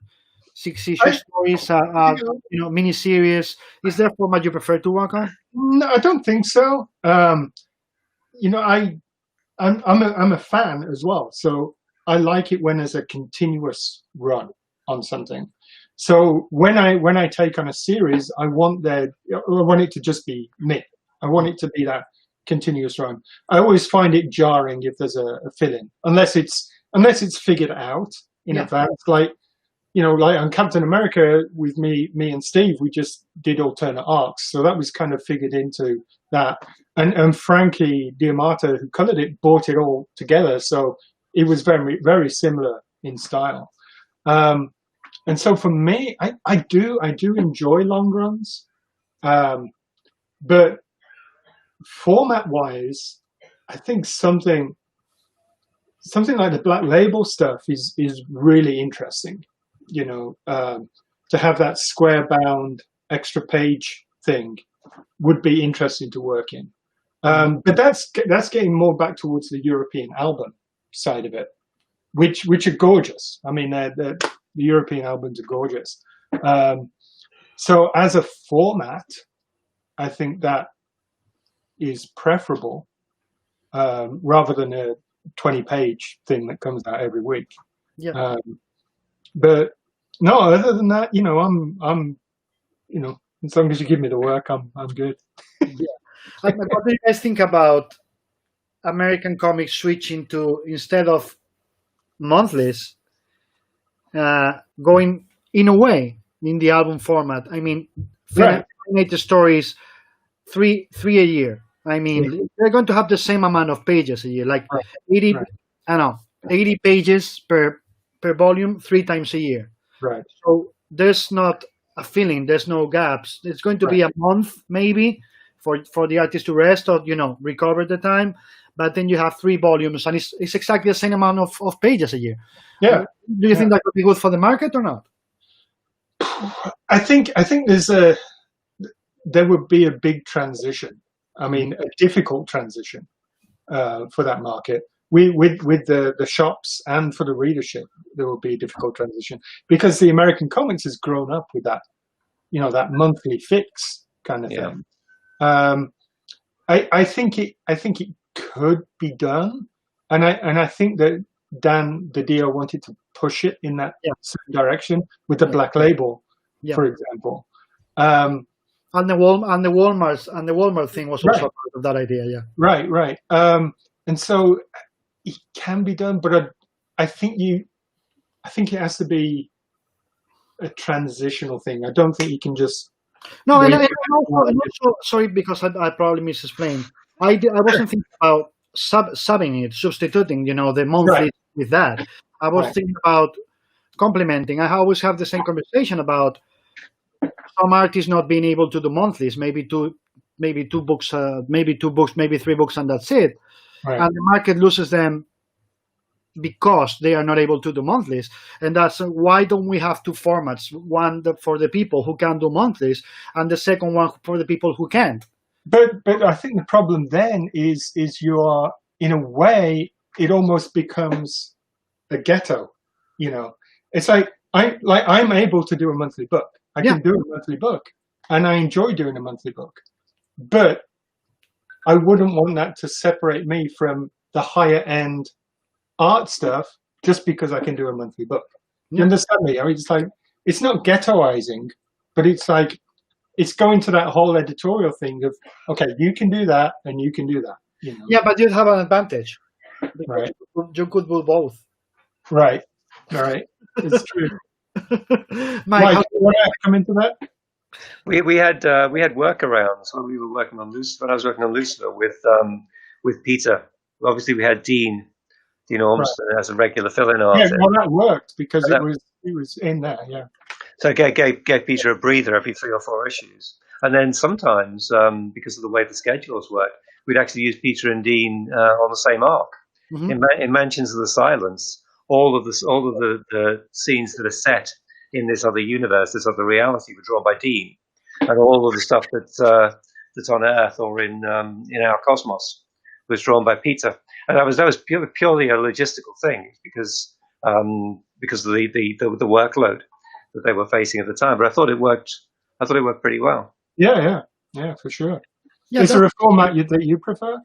Speaker 1: 6-issue stories, mini series? Is there a format you prefer to work on?
Speaker 2: No, I don't think so. I'm a fan as well, so I like it when there's a continuous run on something. So when I take on a series, I want it to just be me. I want it to be that continuous run. I always find it jarring if there's a fill-in, unless it's figured out in advance. Like on Captain America with me and Steve, we just did alternate arcs, so that was kind of figured into that. And Frankie Diamata, who colored it, brought it all together, so it was very, very similar in style. And so for me, I do enjoy long runs, but format-wise, I think something like the Black Label stuff is really interesting. To have that square-bound extra page thing would be interesting to work in. But that's getting more back towards the European album side of it, which are gorgeous. I mean, the European albums are gorgeous. So as a format, I think that is preferable rather than a 20-page thing that comes out every week.
Speaker 1: Yeah.
Speaker 2: But no, other than that, I'm as long as you give me the work, I'm good.
Speaker 1: Yeah. What do you guys think about American comics switching to, instead of monthlies, going in a way in the album format? I mean, the stories, three a year. I mean, they're going to have the same amount of pages a year, like 80. Right. I don't know, 80 pages per volume, 3 times a year.
Speaker 2: Right.
Speaker 1: So there's not a feeling, there's no gaps. It's going to be a month maybe for the artist to rest or recover the time, but then you have 3 volumes and it's exactly the same amount of pages a year.
Speaker 2: Yeah.
Speaker 1: Do you think that would be good for the market or not?
Speaker 2: I think there would be a big transition. I mean, a difficult transition for that market. With the shops and for the readership, there will be a difficult transition because the American comics has grown up with that, that monthly fix kind of thing. I think it could be done, and I think that Dan DiDio wanted to push it in that certain direction with the Black Label, for example. And
Speaker 1: the Walmart thing was also part of that idea. Yeah.
Speaker 2: Right. And so it can be done, but I think it has to be a transitional thing. I don't think you can just. No,
Speaker 1: and also, sorry, because I probably misexplained. I wasn't thinking about subbing it, substituting, the monthly with that. I was thinking about complementing. I always have the same conversation about some artists not being able to do monthlies, maybe two books, maybe 3 books, and that's it. Right. And the market loses them because they are not able to do monthlies. And that's why don't we have 2 formats, one for the people who can do monthlies and the second one for the people who can't.
Speaker 2: But I think the problem then is you are, in a way, it almost becomes a ghetto. It's like I'm able to do a monthly book. I can do a monthly book, and I enjoy doing a monthly book. But I wouldn't want that to separate me from the higher end art stuff just because I can do a monthly book. You understand me? I mean, it's like, it's not ghettoizing, but it's like, it's going to that whole editorial thing of, okay, you can do that and you can do that.
Speaker 1: Yeah, but you'd have an advantage.
Speaker 2: Right.
Speaker 1: You could do both.
Speaker 2: Right. All right. It's true.
Speaker 1: Mike,
Speaker 2: do you want to come into that?
Speaker 3: We had workarounds when we were working on Lucifer. When I was working on Lucifer with Peter. Obviously, we had Dean Ormston as a regular fill-in artist.
Speaker 2: Yeah, well, that worked because it was in there. Yeah.
Speaker 3: So I gave Peter a breather every 3 or 4 issues. And then sometimes, because of the way the schedules work, we'd actually use Peter and Dean on the same arc.
Speaker 1: Mhm.
Speaker 3: In Mansions of the Silence, all of the scenes that are set in this other universe, this other reality, were drawn by Dean, and all of the stuff that's on Earth or in our cosmos was drawn by Peter. And that was purely a logistical thing because of the workload that they were facing at the time. But I thought it worked. I thought it worked pretty well.
Speaker 2: Yeah, for sure.
Speaker 1: Yeah,
Speaker 2: Is there a format that you prefer?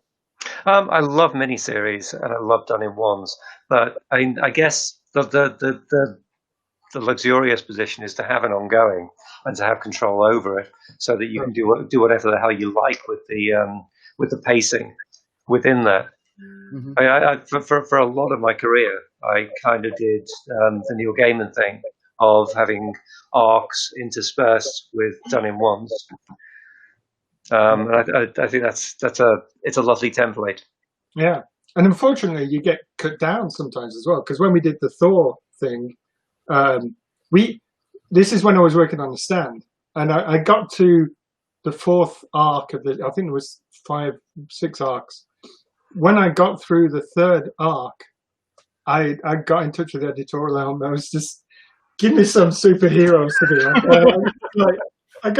Speaker 3: I love miniseries and I love done in ones, but I guess the luxurious position is to have an ongoing and to have control over it, so that you can do whatever the hell you like with the pacing within that.
Speaker 1: Mhm.
Speaker 3: For a lot of my career, I kind of did the Neil Gaiman thing of having arcs interspersed with done in ones. And I think it's a lovely template.
Speaker 2: Yeah, and unfortunately, you get cut down sometimes as well. Because when we did the Thor thing, this is when I was working on the stand, and I got to the 4th arc of the. I think there was 5, 6 arcs. When I got through the 3rd arc, I got in touch with the editorial helm. I was just, give me some superheroes to do. Like, I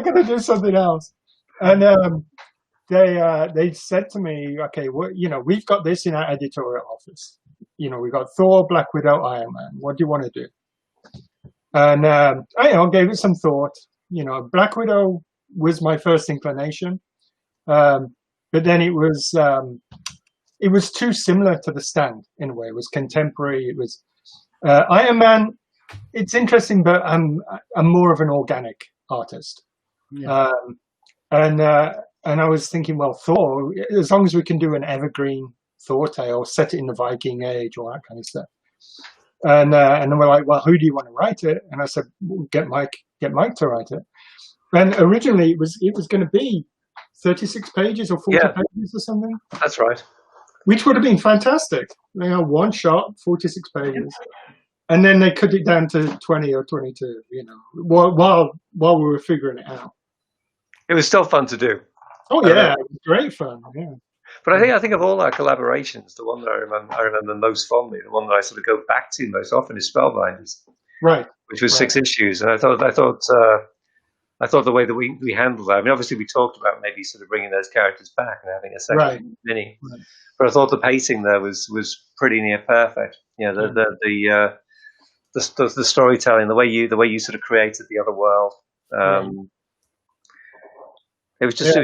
Speaker 2: gotta do something else. And they said to me, okay, well, we've got this in our editorial office. We've got Thor, Black Widow, Iron Man. What do you want to do? And I gave it some thought. Black Widow was my first inclination, but then it was too similar to the stand in a way. It was contemporary. It was Iron Man. It's interesting, but I'm more of an organic artist.
Speaker 1: Yeah.
Speaker 2: And I was thinking, well, Thor, as long as we can do an evergreen Thor tale, set it in the Viking Age, all that kind of stuff. And then we're like, well, who do you want to write it? And I said, get Mike to write it. And originally it was going to be 36 pages or 40 pages or something.
Speaker 3: That's right.
Speaker 2: Which would have been fantastic. One shot, 46 pages. And then they cut it down to 20 or 22, while we were figuring it out.
Speaker 3: It was still fun to do.
Speaker 2: Oh yeah, it was great fun. Yeah.
Speaker 3: But I think of all our collaborations, the one that I remember most fondly, the one that I sort of go back to most often is Spellbinders,
Speaker 2: right?
Speaker 3: Which was 6 issues, and I thought the way that we handled that. I mean, obviously we talked about maybe sort of bringing those characters back and having a second mini, but I thought the pacing there was pretty near perfect. The storytelling, the way you sort of created the other world. It was just.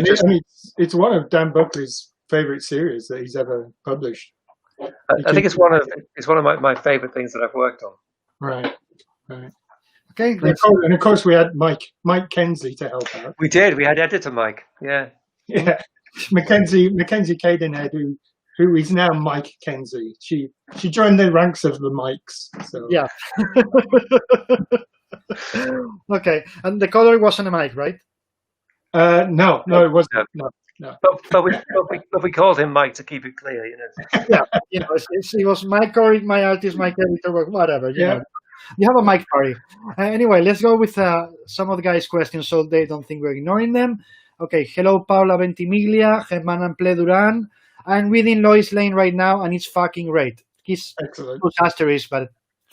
Speaker 2: It's one of Dan Buckley's favorite series that he's ever published.
Speaker 3: I think it's one of my favorite things that I've worked on.
Speaker 2: Right.
Speaker 1: Okay.
Speaker 2: And of course we had Mike Kenzie to help out.
Speaker 3: We did. We had editor Mike. Yeah.
Speaker 2: Mackenzie Cadenhead, who is now Mike Kenzie. She joined the ranks of the Mikes. So.
Speaker 1: Yeah. Okay, and the color wasn't a Mike, right?
Speaker 2: No, it wasn't. No.
Speaker 3: But we called him Mike to keep it clear,
Speaker 1: Yeah, it was Mike Carey, my artist, Mike editor, whatever. You know. You have a Mike Carey. Anyway, let's go with some of the guys' questions so they don't think we're ignoring them. Okay, hello, Paula Ventimiglia, Germán Ample Duran. I'm reading Lois Lane right now, and it's fucking great. He's asterisks, but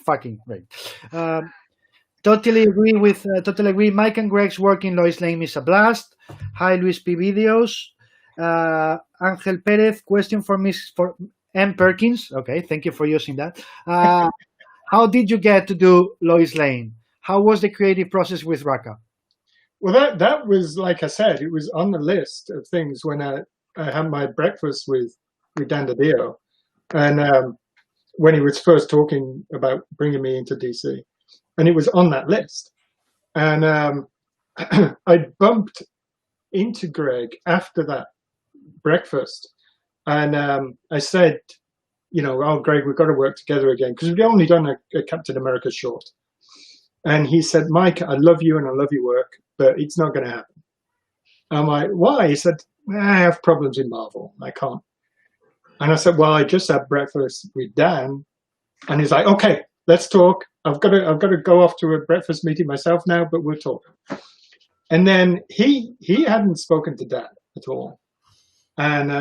Speaker 1: fucking great. Totally agree. Mike and Greg's work in Lois Lane is a blast. Hi, Luis P. Videos. Angel Perez, question for M. Perkins. Okay, thank you for using that. How did you get to do Lois Lane? How was the creative process with Raka?
Speaker 2: Well, that was, like I said, it was on the list of things when I had my breakfast with Dan DiDio, and when he was first talking about bringing me into DC, and it was on that list. And I bumped into Greg after that breakfast, and I said, oh, Greg, we've got to work together again, because we'd only done a Captain America short. And he said, Mike, I love you and I love your work, but it's not going to happen. I'm like, why? He said, I have problems in Marvel. I can't. And I said, well, I just had breakfast with Dan. And he's like, okay, let's talk. I've got to go off to a breakfast meeting myself now, but we'll talk. And then he hadn't spoken to Dad at all. And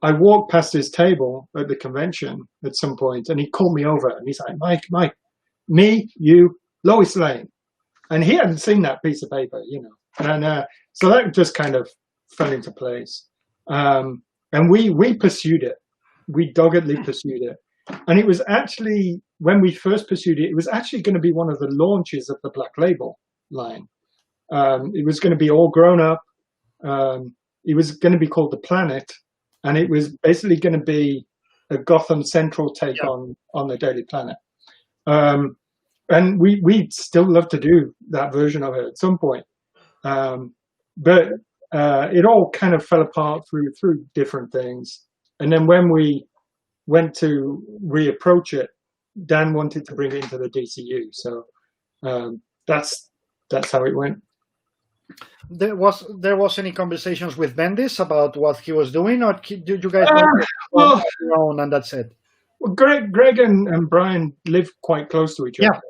Speaker 2: I walked past his table at the convention at some point, and he called me over, and he's like, Mike, me, you, Lois Lane. And he hadn't seen that piece of paper, you know. And so that just kind of fell into place. And we pursued it. We doggedly pursued it. And it was actually, when we first pursued it, it was actually going to be one of the launches of the Black Label line. It was going to be all grown up. It was going to be called The Planet. And it was basically going to be a Gotham Central take on the Daily Planet. And we'd still love to do that version of it at some point. But it all kind of fell apart through different things. And then when we went to reapproach it, Dan wanted to bring it into the DCU. So that's how it went.
Speaker 1: There was any conversations with Bendis about what he was doing, or did you guys on your own and that's it?
Speaker 2: Well, Greg and Brian live quite close to each other.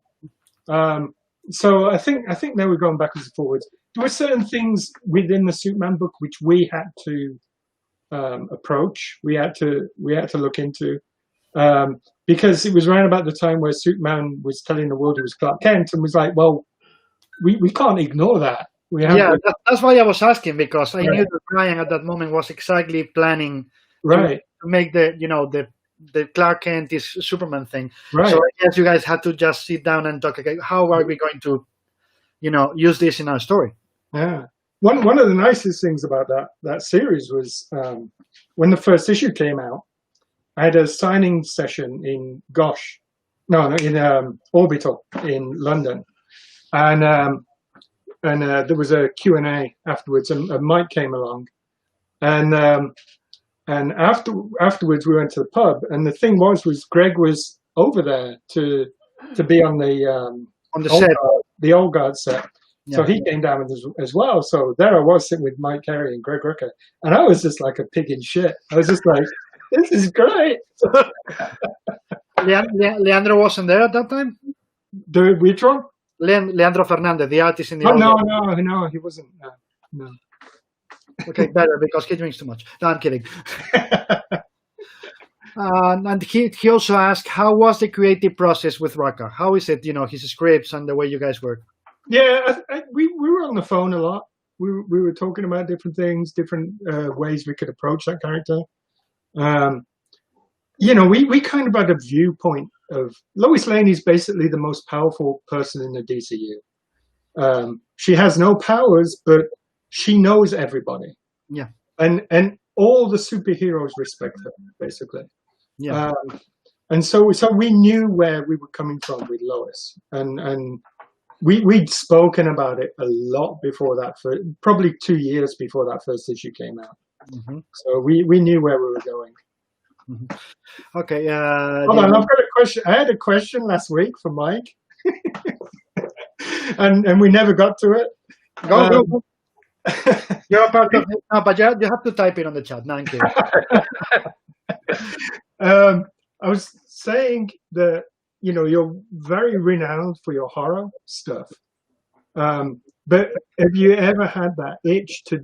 Speaker 2: So I think they were going backwards and forwards. There were certain things within the Superman book which we had to approach. We had to look into because it was around about the time where Superman was telling the world he was Clark Kent, and was like, well, we can't ignore that.
Speaker 1: That's why I was asking, because I knew that Brian at that moment was exactly planning to make the Clark Kent is Superman thing. Right. So I guess you guys had to just sit down and talk. Okay, how are we going to, use this in our story?
Speaker 2: Yeah. One of the nicest things about that series was when the first issue came out, I had a signing session in Orbital in London, and there was a Q&A afterwards, and Mike came along, and afterwards we went to the pub, and the thing was Greg was over there to be on the set, the Old Guard set. Yeah. So he came down as well. So there I was sitting with Mike Carey and Greg Rucka, and I was just like a pig in shit. I was just like, this is great.
Speaker 1: Leandro wasn't there at that time?
Speaker 2: Which one?
Speaker 1: Leandro Fernandez, the artist in the...
Speaker 2: No, he wasn't. No.
Speaker 1: Okay, better, because he drinks too much. No, I'm kidding. And he also asked, how was the creative process with Rucka? How is it, his scripts and the way you guys work?
Speaker 2: Yeah, we were on the phone a lot. We were talking about different things, different ways we could approach that character. We kind of had a viewpoint of Lois Lane is basically the most powerful person in the DCU. She has no powers, but she knows everybody. Yeah, and all the superheroes respect her, basically. Yeah, and so we knew where we were coming from with Lois, and we'd spoken about it a lot before that, for probably 2 years before that first issue came out. Mm-hmm. So we knew where we were going.
Speaker 1: Mm-hmm. Okay.
Speaker 2: Hold on, I've got a question. I had a question last week for Mike, and we never got to it.
Speaker 1: Go. You're a part of it. No, but you have to type it on the chat. No, I'm kidding.
Speaker 2: I was saying that you're very renowned for your horror stuff, but have you ever had that itch to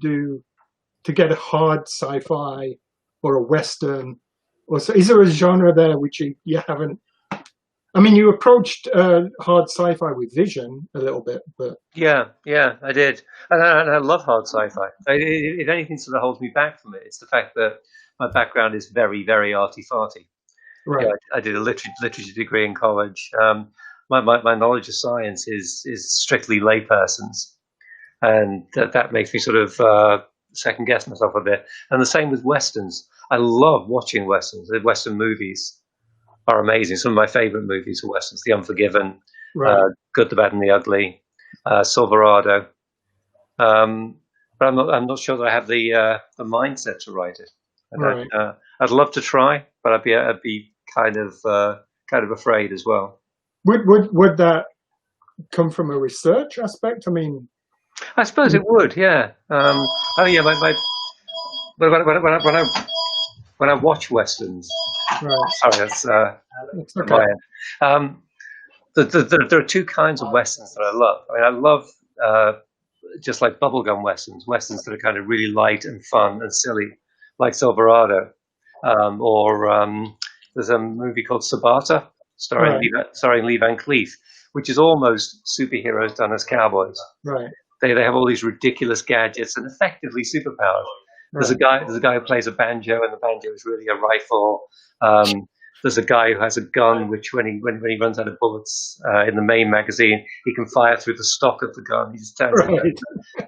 Speaker 2: get a hard sci-fi or a western? Or so, is there a genre there which you haven't? I mean, you approached hard sci-fi with Vision a little bit, but
Speaker 3: yeah, I did, and I love hard sci-fi. If anything sort of holds me back from it, it's the fact that my background is very, very arty-farty. Right. I did a literature degree in college. My knowledge of science is strictly layperson's, and that makes me sort of second guess myself a bit. And the same with westerns. I love watching westerns. The western movies are amazing. Some of my favorite movies are westerns: The Unforgiven, Good, the Bad, and the Ugly, Silverado. But I'm not sure that I have the mindset to write it. Right. I'd love to try, but I'd be kind of afraid as well.
Speaker 2: Would that come from a research aspect? I mean,
Speaker 3: I suppose it would. Yeah. When I watch westerns,
Speaker 2: Right.
Speaker 3: Sorry, that's
Speaker 2: It's
Speaker 3: on
Speaker 2: okay.
Speaker 3: my end. There are two kinds of westerns that I love. I mean, I love just like bubblegum westerns that are kind of really light and fun and silly, like Silverado, or there's a movie called Sabata, starring Lee Van Cleef, which is almost superheroes done as cowboys.
Speaker 2: Right.
Speaker 3: They have all these ridiculous gadgets and effectively superpowers. There's a guy who plays a banjo, and the banjo is really a rifle. There's a guy who has a gun, which when he runs out of bullets in the main magazine, he can fire through the stock of the gun. He just turns it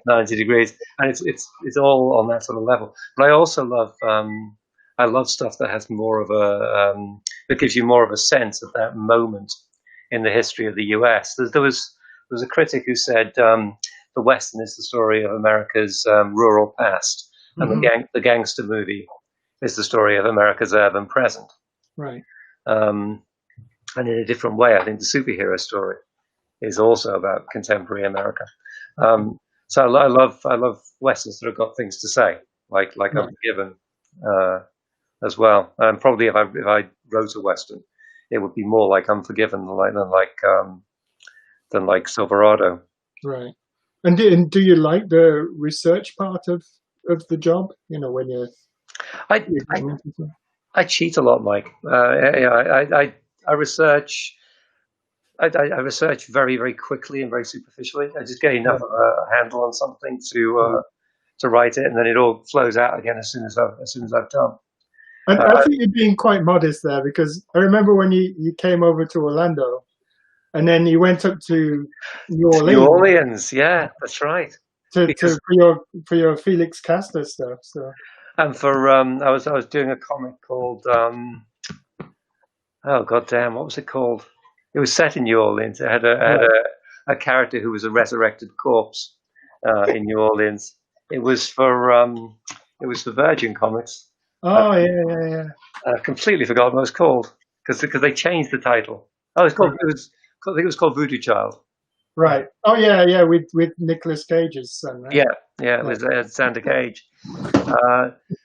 Speaker 3: 90 degrees, and it's all on that sort of level. But I also love stuff that has more of a that gives you more of a sense of that moment in the history of the U.S. There was a critic who said the Western is the story of America's rural past, and the gangster movie is the story of America's urban present.
Speaker 2: Right.
Speaker 3: And in a different way, I think the superhero story is also about contemporary America. So I love westerns that have got things to say, like Unforgiven, as well. And probably if I wrote a western, it would be more like Unforgiven than like Silverado.
Speaker 2: Right. And do you like the research part of the job? You know, when you're
Speaker 3: I cheat a lot, Mike. I research. I research very, very quickly and very superficially. I just get enough of a handle on something to write it, and then it all flows out again as soon as I've done.
Speaker 2: I think you're being quite modest there, because I remember when you came over to Orlando, and then you went up to New Orleans.
Speaker 3: New Orleans, yeah, that's right.
Speaker 2: For your Felix Castor stuff. So.
Speaker 3: And for I was doing a comic called oh goddamn, what was it called? It was set in New Orleans. It had a character who was a resurrected corpse in New Orleans. It was for Virgin Comics.
Speaker 2: Oh yeah.
Speaker 3: I completely forgot what it was called because they changed the title. Oh, I think it was called Voodoo Child.
Speaker 2: Right. Oh yeah, with Nicolas Cage's son. Right?
Speaker 3: Yeah, it was Xander Cage.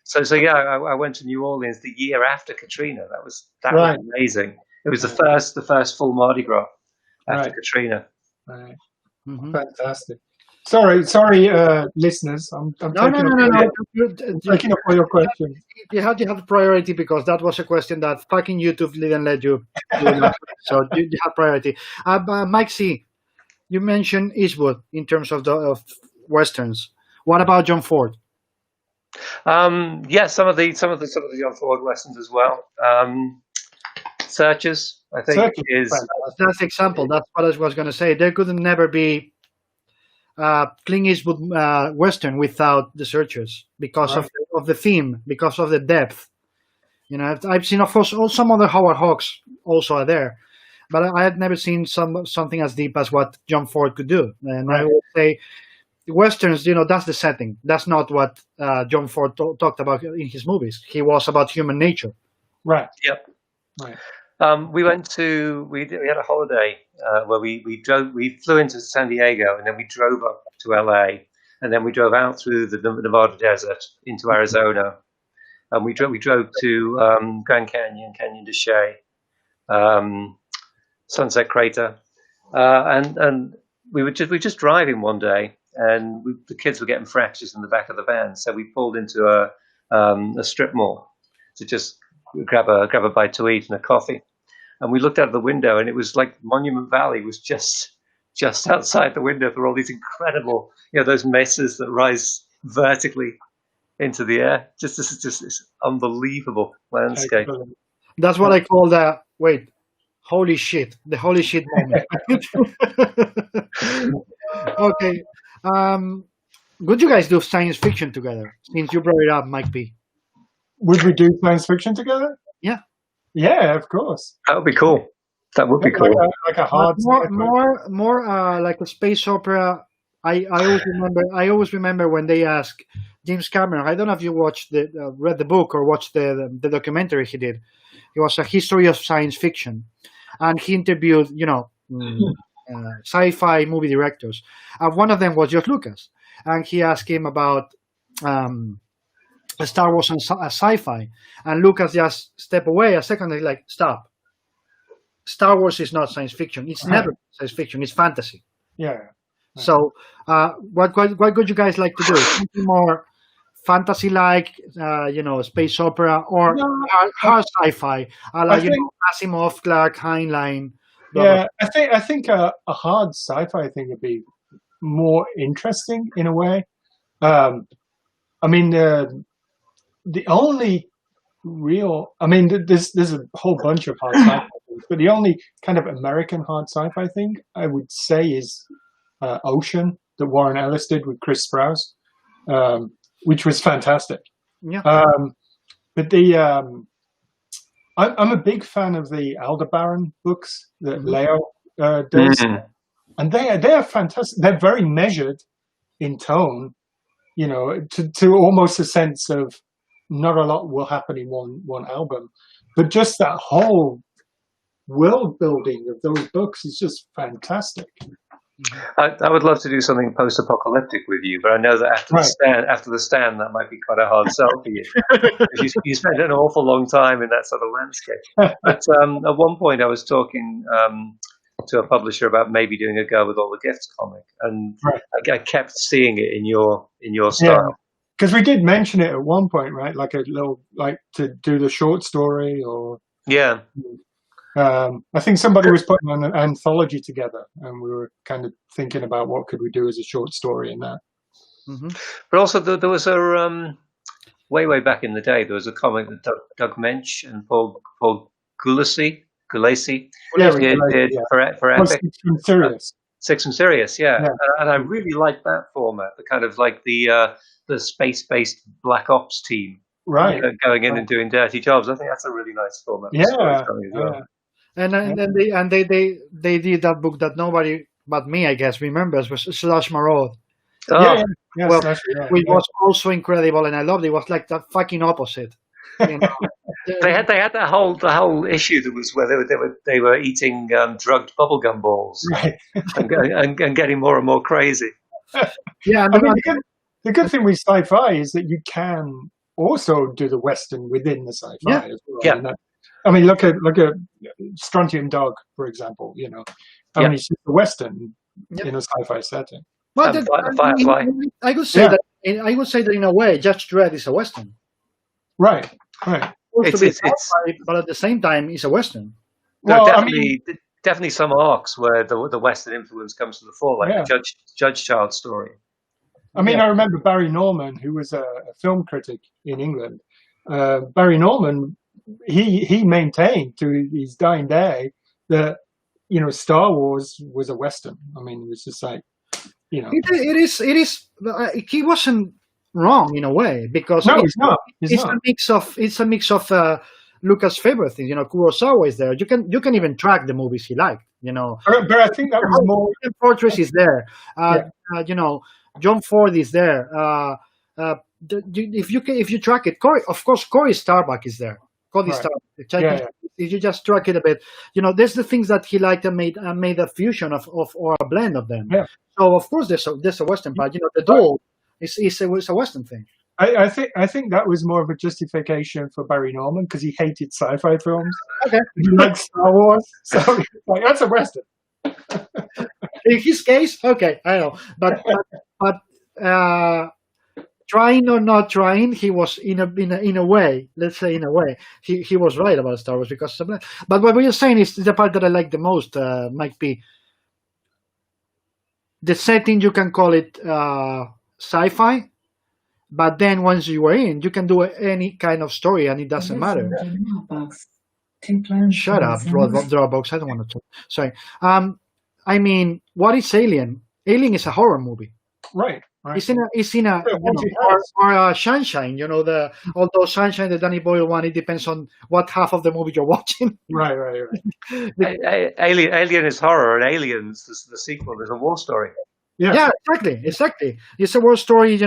Speaker 3: So yeah, I went to New Orleans the year after Katrina. That was amazing. It was the first full Mardi Gras after Katrina.
Speaker 2: Right. Mm-hmm. Fantastic. Sorry, listeners. I'm taking up all your questions.
Speaker 1: You had priority because that was a question that fucking YouTube didn't let you do. So you had priority. Mike C, you mentioned Eastwood in terms of westerns. What about John Ford?
Speaker 3: Yeah, some of the John Ford westerns as well. Searchers, I think,
Speaker 1: that's the example. That's what I was going to say. There could never be Clint Eastwood western without the Searchers because of the theme, because of the depth. You know, I've seen, of course, some other Howard Hawks also are there, but I had never seen something as deep as what John Ford could do. And I would say westerns, you know, that's the setting. That's not what John Ford talked about in his movies. He was about human nature.
Speaker 2: Right.
Speaker 3: Yep.
Speaker 2: Right.
Speaker 3: We had a holiday where we flew into San Diego, and then we drove up to LA, and then we drove out through the Nevada desert into Arizona, and we drove to Grand Canyon, Canyon de Chelly, Sunset Crater, and we were just driving one day, and the kids were getting fractures in the back of the van, so we pulled into a strip mall to just grab a bite to eat and a coffee. And we looked out of the window, and it was like Monument Valley was just outside the window for all these incredible, you know, those mesas that rise vertically into the air. Just this unbelievable landscape.
Speaker 1: That's what I call the holy shit, the holy shit moment. Okay. Would you guys do science fiction together? Since you brought it up, Mike P.
Speaker 2: Would we do science fiction together?
Speaker 1: Yeah.
Speaker 2: Yeah, of course.
Speaker 3: That would be cool. That would be cool.
Speaker 2: Like a hard
Speaker 1: more like a space opera. I always remember when they asked James Cameron. I don't know if you read the book or watched the documentary he did. It was a history of science fiction, and he interviewed sci-fi movie directors. One of them was George Lucas, and he asked him about Star Wars and sci-fi, and Lucas just step away a second and like, stop. Star Wars is not science fiction. It's never science fiction. It's fantasy.
Speaker 2: Yeah.
Speaker 1: So, what would you guys like to do? Something more fantasy-like, space opera, or hard sci-fi, like Asimov, Clark, Heinlein.
Speaker 2: Yeah, I think a hard sci-fi thing would be more interesting in a way. I mean, the only real, I mean, there's a whole bunch of hard sci-fi things, but the only kind of American hard sci-fi thing I would say is Ocean, that Warren Ellis did with Chris Sprouse, which was fantastic.
Speaker 1: Yeah.
Speaker 2: But I'm a big fan of the Aldebaran books that Leo does, and they are fantastic. They're very measured in tone, to almost a sense of not a lot will happen in one album, but just that whole world building of those books is just fantastic.
Speaker 3: I would love to do something post-apocalyptic with you, but I know that after the stand, that might be quite a hard sell for you. You spent an awful long time in that sort of landscape. But at one point, I was talking to a publisher about maybe doing a Go with All the Gifts comic, and I kept seeing it in your style.
Speaker 2: Because we did mention it at one point, right? Like a little, like to do the short story, or I think somebody was putting an anthology together, and we were kind of thinking about what could we do as a short story in that.
Speaker 3: But also, there was a way back in the day. There was a comic that Doug Mensch and Paul Gulacy did for Epic. Six from Sirius, yeah. And I really liked that format. The kind of like the space-based Black Ops team, going in and doing dirty jobs. I think that's a really nice format.
Speaker 1: And they did that book that nobody but me, I guess, remembers, was Slash Maraude. Which was also incredible, and I loved it. It was like the fucking opposite.
Speaker 3: They had the whole issue that was where they were eating drugged bubblegum balls, and getting more and more crazy.
Speaker 1: Yeah,
Speaker 2: I mean, the good thing with sci-fi is that you can also do the Western within the sci-fi as well.
Speaker 3: Yeah.
Speaker 2: I mean, look at Strontium Dog, for example. I mean, it's just a Western in a sci-fi setting.
Speaker 1: Well, I would say that in a way, Judge Dredd is a Western.
Speaker 2: Right.
Speaker 1: But at the same time, it's a Western.
Speaker 3: Well, definitely some arcs where the Western influence comes to the fore, like the Judge Child story.
Speaker 2: I mean, I remember Barry Norman, who was a film critic in England. Barry Norman, he maintained to his dying day that Star Wars was a Western. I mean, it was just like
Speaker 1: it is. He wasn't wrong in a way, because it's a mix of Lucas' favorite things. Kurosawa is there. You can even track the movies he liked.
Speaker 2: But I think that was more.
Speaker 1: Fortress is there. John Ford is there. If you track it, Corey Starbuck is there. Starbuck. If you just track it a bit, there's the things that he liked and made a fusion of or a blend of them.
Speaker 2: Yeah.
Speaker 1: So of course there's a Western part. The Duel is a Western thing.
Speaker 2: I think that was more of a justification for Barry Norman, because he hated sci-fi films.
Speaker 1: Okay.
Speaker 2: He liked Star Wars, so like, that's a Western.
Speaker 1: In his case, okay, I know, but trying or not trying, he was in a way. Let's say in a way, he was right about Star Wars because. But what you're saying is the part that I like the most, Mike P. The setting, you can call it sci-fi, but then once you are in, you can do any kind of story, and it doesn't matter. Shut up, Dropbox. I don't want to talk. Sorry. I mean, what is Alien? Alien is a horror movie.
Speaker 2: Right.
Speaker 1: It's in a or Sunshine. Although Sunshine, the Danny Boyle one, it depends on what half of the movie you're watching.
Speaker 2: Right.
Speaker 3: Alien is horror, and Aliens, the sequel, is a war story.
Speaker 1: Yeah, exactly. It's a war story. It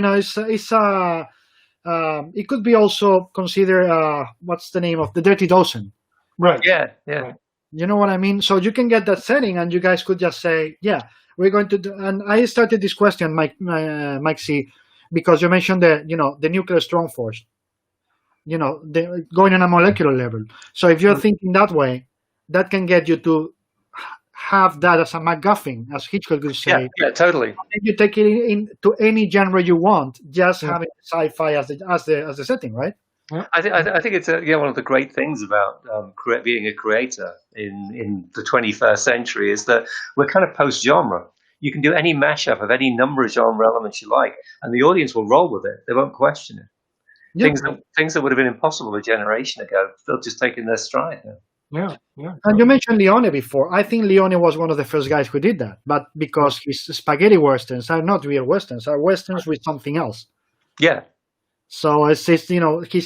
Speaker 1: could be also considered what's the name of the Dirty Dozen.
Speaker 2: Right.
Speaker 3: Yeah.
Speaker 1: You know what I mean? So you can get that setting, and you guys could just say, we're going to do. And I started this question, Mike C, because you mentioned the nuclear strong force. going on a molecular level. So if you're thinking that way, that can get you to have that as a MacGuffin, as Hitchcock would say.
Speaker 3: Yeah, totally.
Speaker 1: And you take it into any genre you want, just having sci-fi as the setting, right?
Speaker 3: I think it's one of the great things about being a creator in the 21st century is that we're kind of post-genre. You can do any mashup of any number of genre elements you like, and the audience will roll with it. They won't question it. Yeah. Things that would have been impossible a generation ago, they'll just take in their stride now.
Speaker 2: Yeah.
Speaker 1: And you mentioned Leone before. I think Leone was one of the first guys who did that, but because his spaghetti westerns are not real westerns, are westerns with something else.
Speaker 3: Yeah.
Speaker 1: So it's his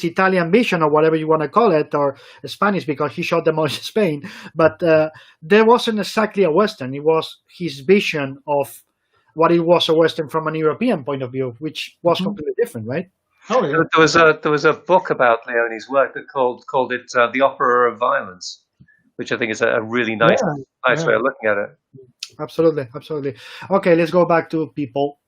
Speaker 1: Italian vision or whatever you want to call it, or Spanish because he shot them all in Spain. But there wasn't exactly a western. It was his vision of what it was a western from an European point of view, which was completely different, right?
Speaker 2: Oh, yeah.
Speaker 3: There was a book about Leone's work that called it The Opera of Violence, which I think is a really nice way of looking at it.
Speaker 1: Absolutely. Okay, let's go back to people.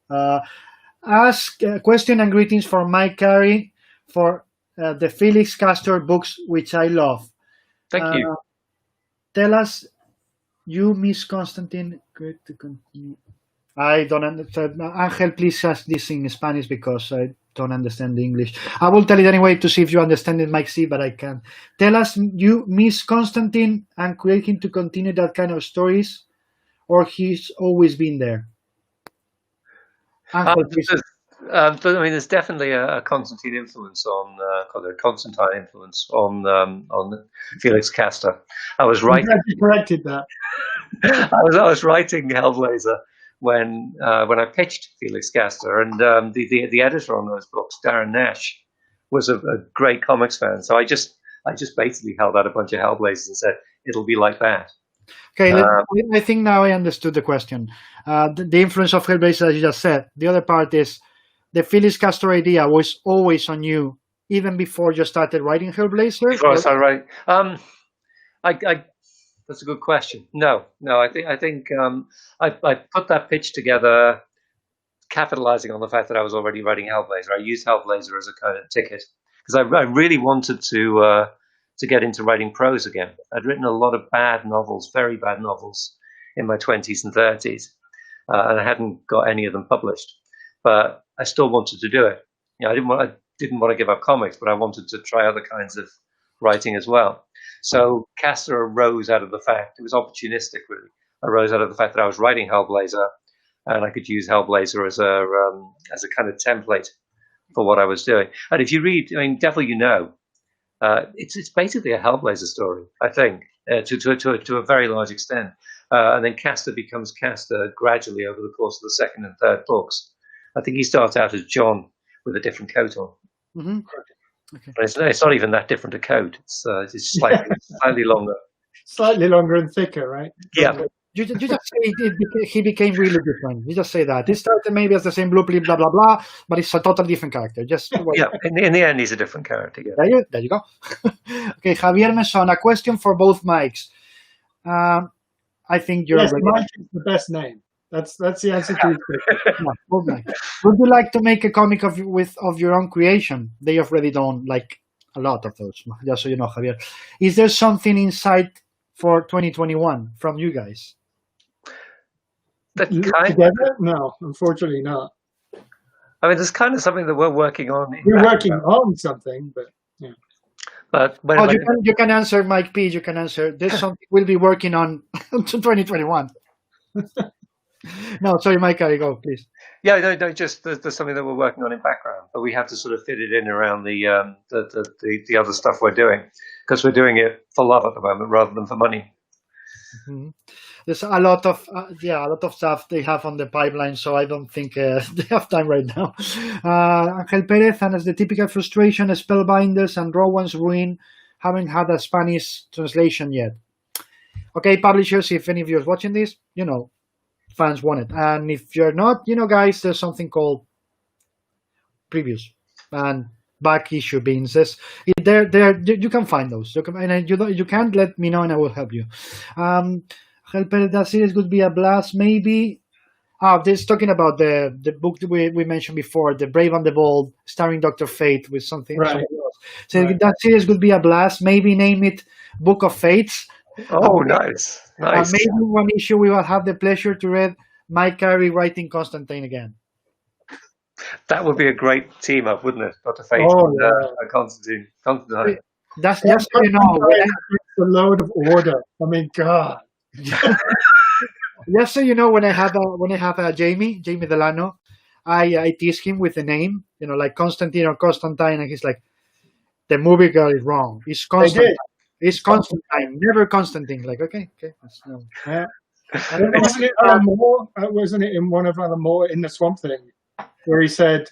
Speaker 1: Ask question and greetings for Mike Carey for the Felix Castor books, which I love.
Speaker 3: Thank you.
Speaker 1: Tell us, you Miss Constantine. Great to continue. I don't understand. Angel, please ask this in Spanish because I don't understand the English. I will tell it anyway to see if you understand it, Mike C, but I can't. Tell us, you miss Constantine and create him to continue that kind of stories, or he's always been there? Angel,
Speaker 3: there's definitely a Constantine influence Constantine influence on Felix Castor. I was writing.
Speaker 2: I'm glad you corrected that.
Speaker 3: I was writing Hellblazer when I pitched Felix Castor, and the editor on those books, Darren Nash, was a great comics fan. So I just basically held out a bunch of Hellblazers and said it'll be like that.
Speaker 1: Okay, I think now I understood the question. The influence of Hellblazer, as you just said. The other part is the Felix Castor idea was always on you, even before you started writing Hellblazer.
Speaker 3: Before I started writing, that's a good question. No. I think I put that pitch together, capitalizing on the fact that I was already writing Hellblazer. I used Hellblazer as a kind of ticket because I really wanted to get into writing prose again. I'd written a lot of bad novels, very bad novels, in my 20s and 30s, and I hadn't got any of them published. But I still wanted to do it. I didn't want to give up comics, but I wanted to try other kinds of writing as well. So Castor arose out of the fact, it was opportunistic really, arose out of the fact that I was writing Hellblazer and I could use Hellblazer as a kind of template for what I was doing. And if you read, definitely it's basically a Hellblazer story, I think, to a very large extent. And then Castor becomes Castor gradually over the course of the second and third books. I think he starts out as John with a different coat on.
Speaker 1: Mm-hmm.
Speaker 3: Okay. It's not even that different a coat. It's slightly longer.
Speaker 2: Slightly longer and thicker, right?
Speaker 3: Yeah.
Speaker 1: You just say he became really different. You just say that. He started maybe as the same blue, blah, blah, blah, but it's a totally different character.
Speaker 3: In the end, he's a different character. Yeah.
Speaker 1: There you go. Okay, Javier Meson, a question for both Mikes. I think you're
Speaker 2: Mike is the best name. That's the answer to it.
Speaker 1: Would you like to make a comic of your own creation? They have already done like a lot of those, just so you know, Javier. Is there something inside for 2021 from you guys?
Speaker 2: Together? No, unfortunately not.
Speaker 3: There's kind of something that we're working on.
Speaker 2: We're working on something, but yeah.
Speaker 3: But
Speaker 1: you can answer, Mike P. You can answer. There's something we'll be working on until 2021. No, sorry, Mike, go, please.
Speaker 3: Yeah, no, just there's something that we're working on in background, but we have to sort of fit it in around the other stuff we're doing because we're doing it for love at the moment rather than for money.
Speaker 1: Mm-hmm. There's a lot of stuff they have on the pipeline, so I don't think they have time right now. Angel Perez, and as the typical frustration, Spellbinders and Rowan's Ruin haven't had a Spanish translation yet. Okay, publishers, if any of you are watching this, fans want it. And if you're not, guys, there's something called previews and back issue bins. You can find those. You can't, let me know and I will help you. That series would be a blast, maybe. This talking about the book that we mentioned before, The Brave and the Bold, starring Dr. Fate with something.
Speaker 2: Right.
Speaker 1: So that series would be a blast. Maybe name it Book of Fates.
Speaker 3: Oh, nice.
Speaker 1: Maybe one issue we will have the pleasure to read Mike Carey writing Constantine again.
Speaker 3: That would be a great team up, wouldn't it? Doctor Fate and Constantine.
Speaker 1: That's just so you know.
Speaker 2: It's a load of order. I mean, God.
Speaker 1: Just so you know, when I have Jamie Delano, I tease him with the name, like Constantine or Constantine, and he's like, the movie girl is wrong. It's Constantine. It's Constantine, never Constantine. Like, okay. No.
Speaker 2: Yeah. Wasn't it in one of Alan Moore in the Swamp Thing, where he said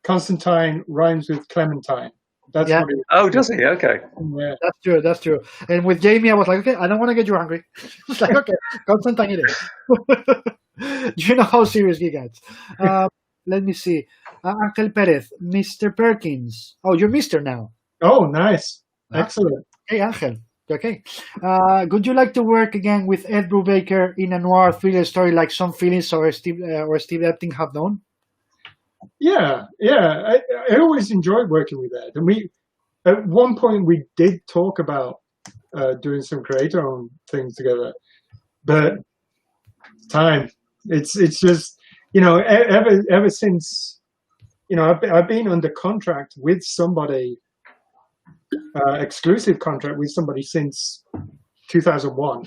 Speaker 2: Constantine rhymes with Clementine? That's what he.
Speaker 3: Oh, does he? Okay.
Speaker 2: Yeah.
Speaker 1: That's true. And with Jamie, I was like, okay, I don't want to get you hungry. It's like, okay, Constantine it is. Do you know how serious he gets? Let me see. Angel Perez, Mr. Perkins. Oh, you're Mr. now.
Speaker 2: Oh, nice. Excellent.
Speaker 1: Hey, Angel. Okay. Would you like to work again with Ed Brubaker in a noir thriller story like Some Feelings or Steve Epting have done?
Speaker 2: Yeah. I always enjoyed working with Ed, and we at one point we did talk about doing some creator-owned things together, but time. It's just ever since I've been under contract with somebody, exclusive contract with somebody since 2001.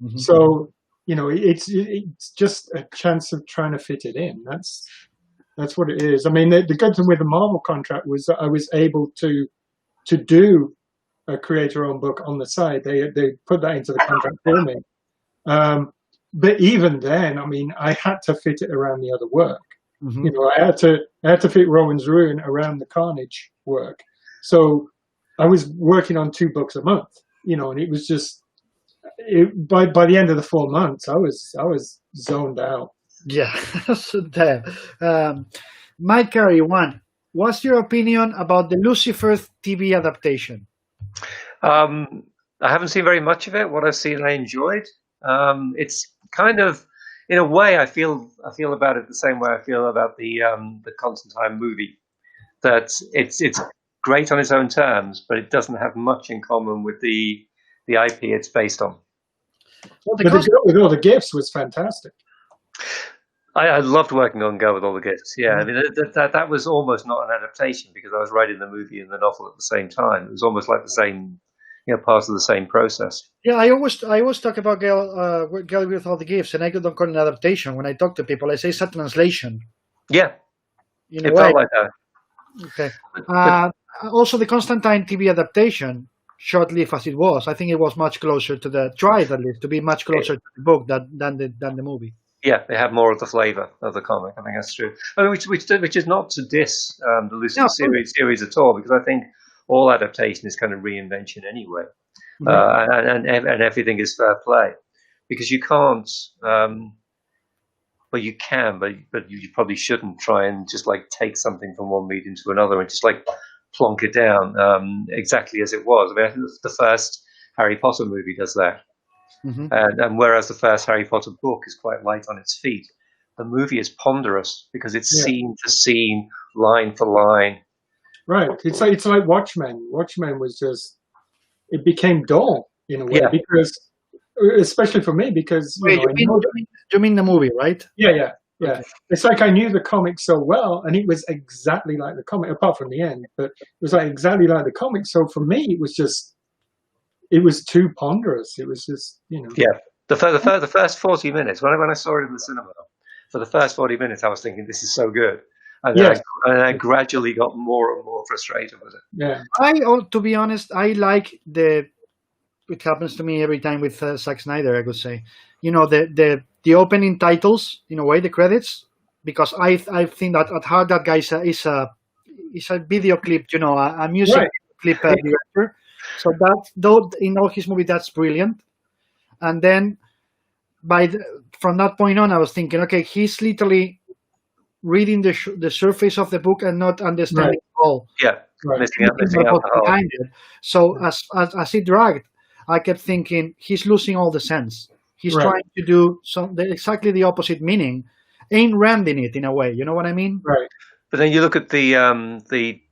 Speaker 2: Mm-hmm. So it's just a chance of trying to fit it in. That's what it is. I mean, the good thing with the Marvel contract was that I was able to do a creator-owned book on the side. They put that into the contract for me. But even then, I mean, I had to fit it around the other work. Mm-hmm. I had to fit Rowan's Ruin around the Carnage work. So I was working on 2 books a month, and it was just by the end of the 4 months, I was zoned out.
Speaker 1: Yeah. So there. Mike Carey, what's your opinion about the Lucifer TV adaptation?
Speaker 3: I haven't seen very much of it. What I've seen, I enjoyed. It's kind of, in a way, I feel about it the same way I feel about the Constantine movie. That it's great on its own terms, but it doesn't have much in common with the IP it's based on.
Speaker 2: Well, with all the gifts was fantastic.
Speaker 3: I loved working on Girl with All the Gifts. Yeah, I mean that was almost not an adaptation because I was writing the movie and the novel at the same time. It was almost like the same, parts of the same process.
Speaker 1: Yeah, I always talk about Girl with All the Gifts, and I don't call it an adaptation. When I talk to people, I say it's a translation.
Speaker 3: Yeah, it felt like that.
Speaker 1: Okay. Also, the Constantine TV adaptation, short-lived as it was, I think it was much closer to tried at least to be much closer to the book than the movie.
Speaker 3: Yeah, they have more of the flavor of the comic. I think that's true. I mean, which is not to diss the Lucifer series at all, because I think all adaptation is kind of reinvention anyway, and everything is fair play, because you can't. Well, you can, but you probably shouldn't try and just like take something from one medium to another and just like plonk it down exactly as it was. I mean, the first Harry Potter movie does that. Mm-hmm. And whereas the first Harry Potter book is quite light on its feet, the movie is ponderous because it's scene for scene, line for line.
Speaker 2: Right. It's like Watchmen. Watchmen was just, it became dull in a way because, especially for me, because
Speaker 1: you mean the movie, right?
Speaker 2: Yeah. Okay. It's like I knew the comic so well, and it was exactly like the comic, apart from the end. But it was like exactly like the comic. So for me, it was just. It was too ponderous. It was just,
Speaker 3: Yeah, the first 40 minutes, when I saw it in the cinema, for the first 40 minutes, I was thinking, this is so good. And then I gradually got more and more frustrated with it.
Speaker 2: Yeah.
Speaker 1: To be honest, I like it happens to me every time with Zack Snyder, I could say. The opening titles, in a way, the credits, because I think that at heart that guy is a video clip, a music clip director. So though in all his movies, that's brilliant. And then from that point on, I was thinking, okay, he's literally reading the surface of the book and not understanding it all.
Speaker 3: Yeah, missing out
Speaker 1: behind it. So as it dragged, I kept thinking he's losing all the sense. He's trying to do exactly the opposite meaning, Ayn Randing it in a way. You know what I mean?
Speaker 2: Right.
Speaker 3: But then you look at the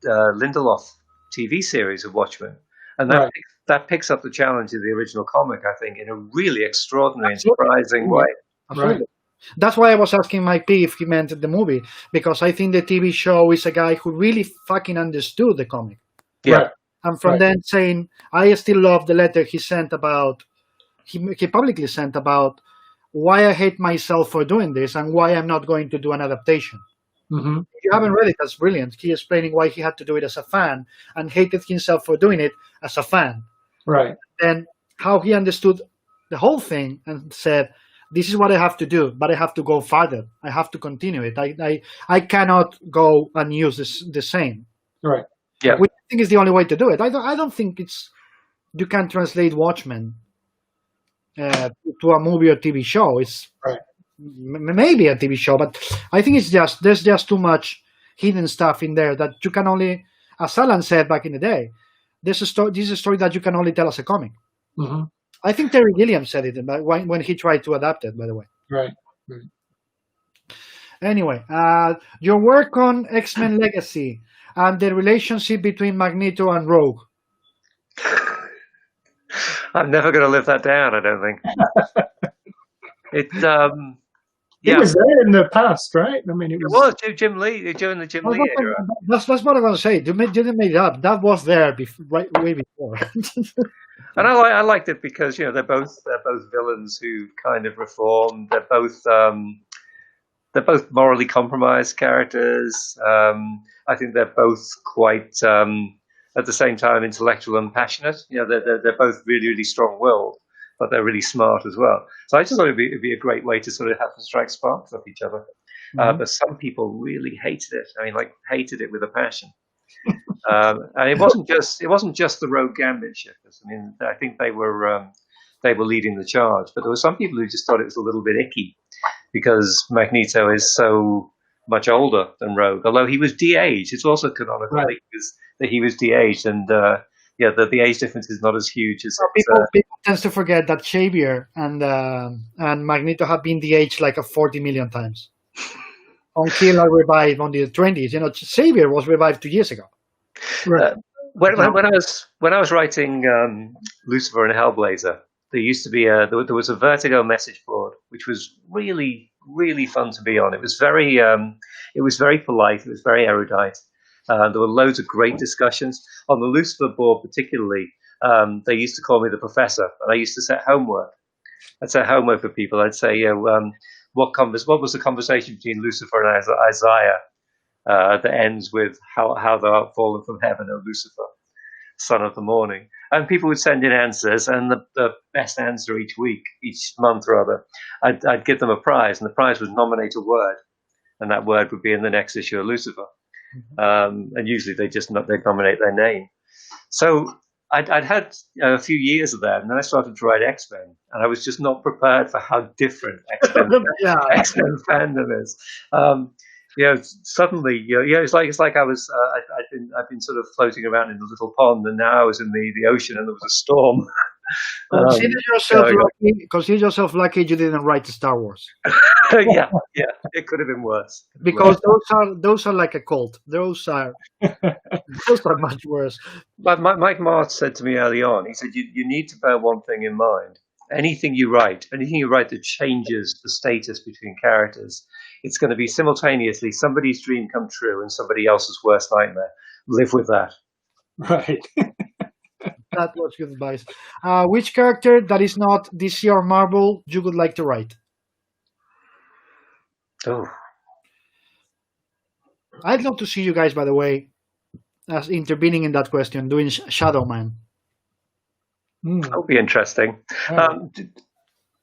Speaker 3: Lindelof TV series of Watchmen, and that picks up the challenge of the original comic, I think, in a really extraordinary and surprising way.
Speaker 1: Absolutely. That's why I was asking Mike P if he meant the movie, because I think the TV show is a guy who really fucking understood the comic.
Speaker 3: Yeah.
Speaker 1: And from then saying, I still love the letter he sent about, he publicly sent about why I hate myself for doing this and why I'm not going to do an adaptation.
Speaker 2: Mm-hmm.
Speaker 1: If you haven't read it, that's brilliant. He explaining why he had to do it as a fan and hated himself for doing it as a fan.
Speaker 2: Right.
Speaker 1: And how he understood the whole thing and said, this is what I have to do, but I have to go farther. I have to continue it. I cannot go and use the same.
Speaker 2: Right.
Speaker 3: Yeah.
Speaker 1: Which I think is the only way to do it. I don't think you can translate Watchmen to a movie or TV show. It's maybe a TV show, but I think there's just too much hidden stuff in there that you can only, as Alan said back in the day, this is a story that you can only tell as a comic.
Speaker 2: Mm-hmm.
Speaker 1: I think Terry Gilliam said it when he tried to adapt it, by the way.
Speaker 2: Right.
Speaker 1: Anyway, your work on X-Men Legacy and the relationship between Magneto and Rogue.
Speaker 3: I'm never going to live that down, I don't think.
Speaker 2: It was there in the past, right? I mean, it
Speaker 3: was Jim Lee during the Jim Lee era.
Speaker 1: That's what I'm going to say. You didn't make it up. That was there way before.
Speaker 3: And I liked it because they're both villains who kind of reform. They're both morally compromised characters. I think they're both quite at the same time intellectual and passionate. They're both really, really strong-willed, but they're really smart as well. So I just thought it'd be a great way to sort of have them strike sparks off each other. Mm-hmm. But some people really hated it. I mean, hated it with a passion. And it wasn't just the Rogue Gambit shippers. I mean, I think they were leading the charge, but there were some people who just thought it was a little bit icky because Magneto is so much older than Rogue. Although he was de-aged, it's also canonical that he was de-aged, and the age difference is not as huge as
Speaker 1: people tends to forget that Xavier and Magneto have been de-aged like 40 million times. Until I revived on the 20s. Xavier was revived 2 years ago.
Speaker 2: Right.
Speaker 3: When I was writing Lucifer and Hellblazer, there used to be there was a Vertigo message board, which was really, really fun to be on. It was very polite. It was very erudite. There were loads of great discussions on the Lucifer board, particularly. They used to call me the professor, and I used to set homework. I'd set homework for people. I'd say, what was the conversation between Lucifer and Isaiah that ends with how thou art fallen from heaven, O Lucifer, son of the morning? And people would send in answers, and the best answer each month, I'd give them a prize, and the prize was nominate a word, and that word would be in the next issue of Lucifer. And usually they'd nominate their name. So I'd had a few years of that, and then I started to write X-Men, and I was just not prepared for how different X-Men fandom is. Suddenly, it's like I've been sort of floating around in a little pond, and now I was in the ocean, and there was a storm.
Speaker 1: Consider yourself lucky you didn't write Star Wars.
Speaker 3: yeah, it could have been worse.
Speaker 1: Because those are like a cult. Those are much worse.
Speaker 3: But Mike Martz said to me early on, he said, you need to bear one thing in mind. Anything you write that changes the status between characters, it's going to be simultaneously somebody's dream come true and somebody else's worst nightmare. Live with that.
Speaker 2: Right.
Speaker 1: That was good advice. Which character that is not DC or Marvel you would like to write?
Speaker 3: Oh.
Speaker 1: I'd love to see you guys, by the way, as intervening in that question, doing Shadow Man.
Speaker 3: That would be interesting. I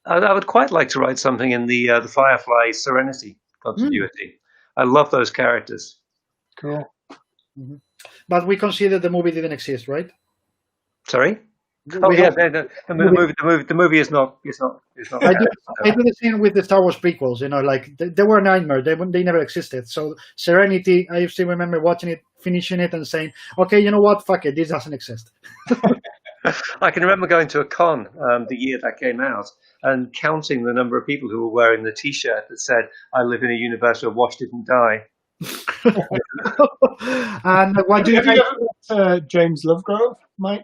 Speaker 3: would quite like to write something in the Firefly Serenity continuity. I love those characters.
Speaker 2: Cool.
Speaker 1: Mm-hmm. But we consider the movie didn't exist, right?
Speaker 3: Sorry? The movie is not.
Speaker 1: I do the same with the Star Wars prequels. They were a nightmare. They never existed. So Serenity, I still remember watching it, finishing it, and saying, "Okay, you know what? Fuck it. This doesn't exist."
Speaker 3: I can remember going to a con the year that came out and counting the number of people who were wearing the T-shirt that said, "I live in a universe where Wash didn't die."
Speaker 1: And what do you
Speaker 2: Have you
Speaker 1: guys?
Speaker 2: ever met James Lovegrove, Mike?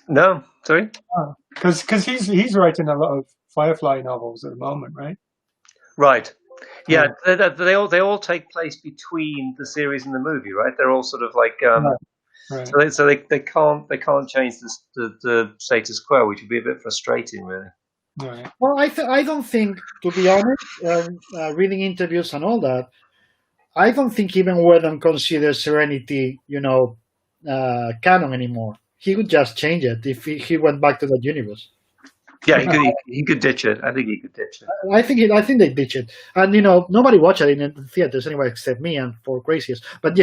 Speaker 3: No, sorry.
Speaker 2: Because he's writing a lot of Firefly novels at the moment, right?
Speaker 3: Right. Yeah, they all take place between the series and the movie, right? They're all sort of like
Speaker 2: Right.
Speaker 3: so they can't change the status quo, which would be a bit frustrating, really.
Speaker 2: Right.
Speaker 1: Well, I don't think, to be honest, reading interviews and all that, I don't think even Whedon considers Serenity, canon anymore. He would just change it if he went back to that universe.
Speaker 3: Yeah, he could ditch it. I think he could ditch it.
Speaker 1: I think they ditch it, and nobody watched it in the theaters anyway except me and four crazies. But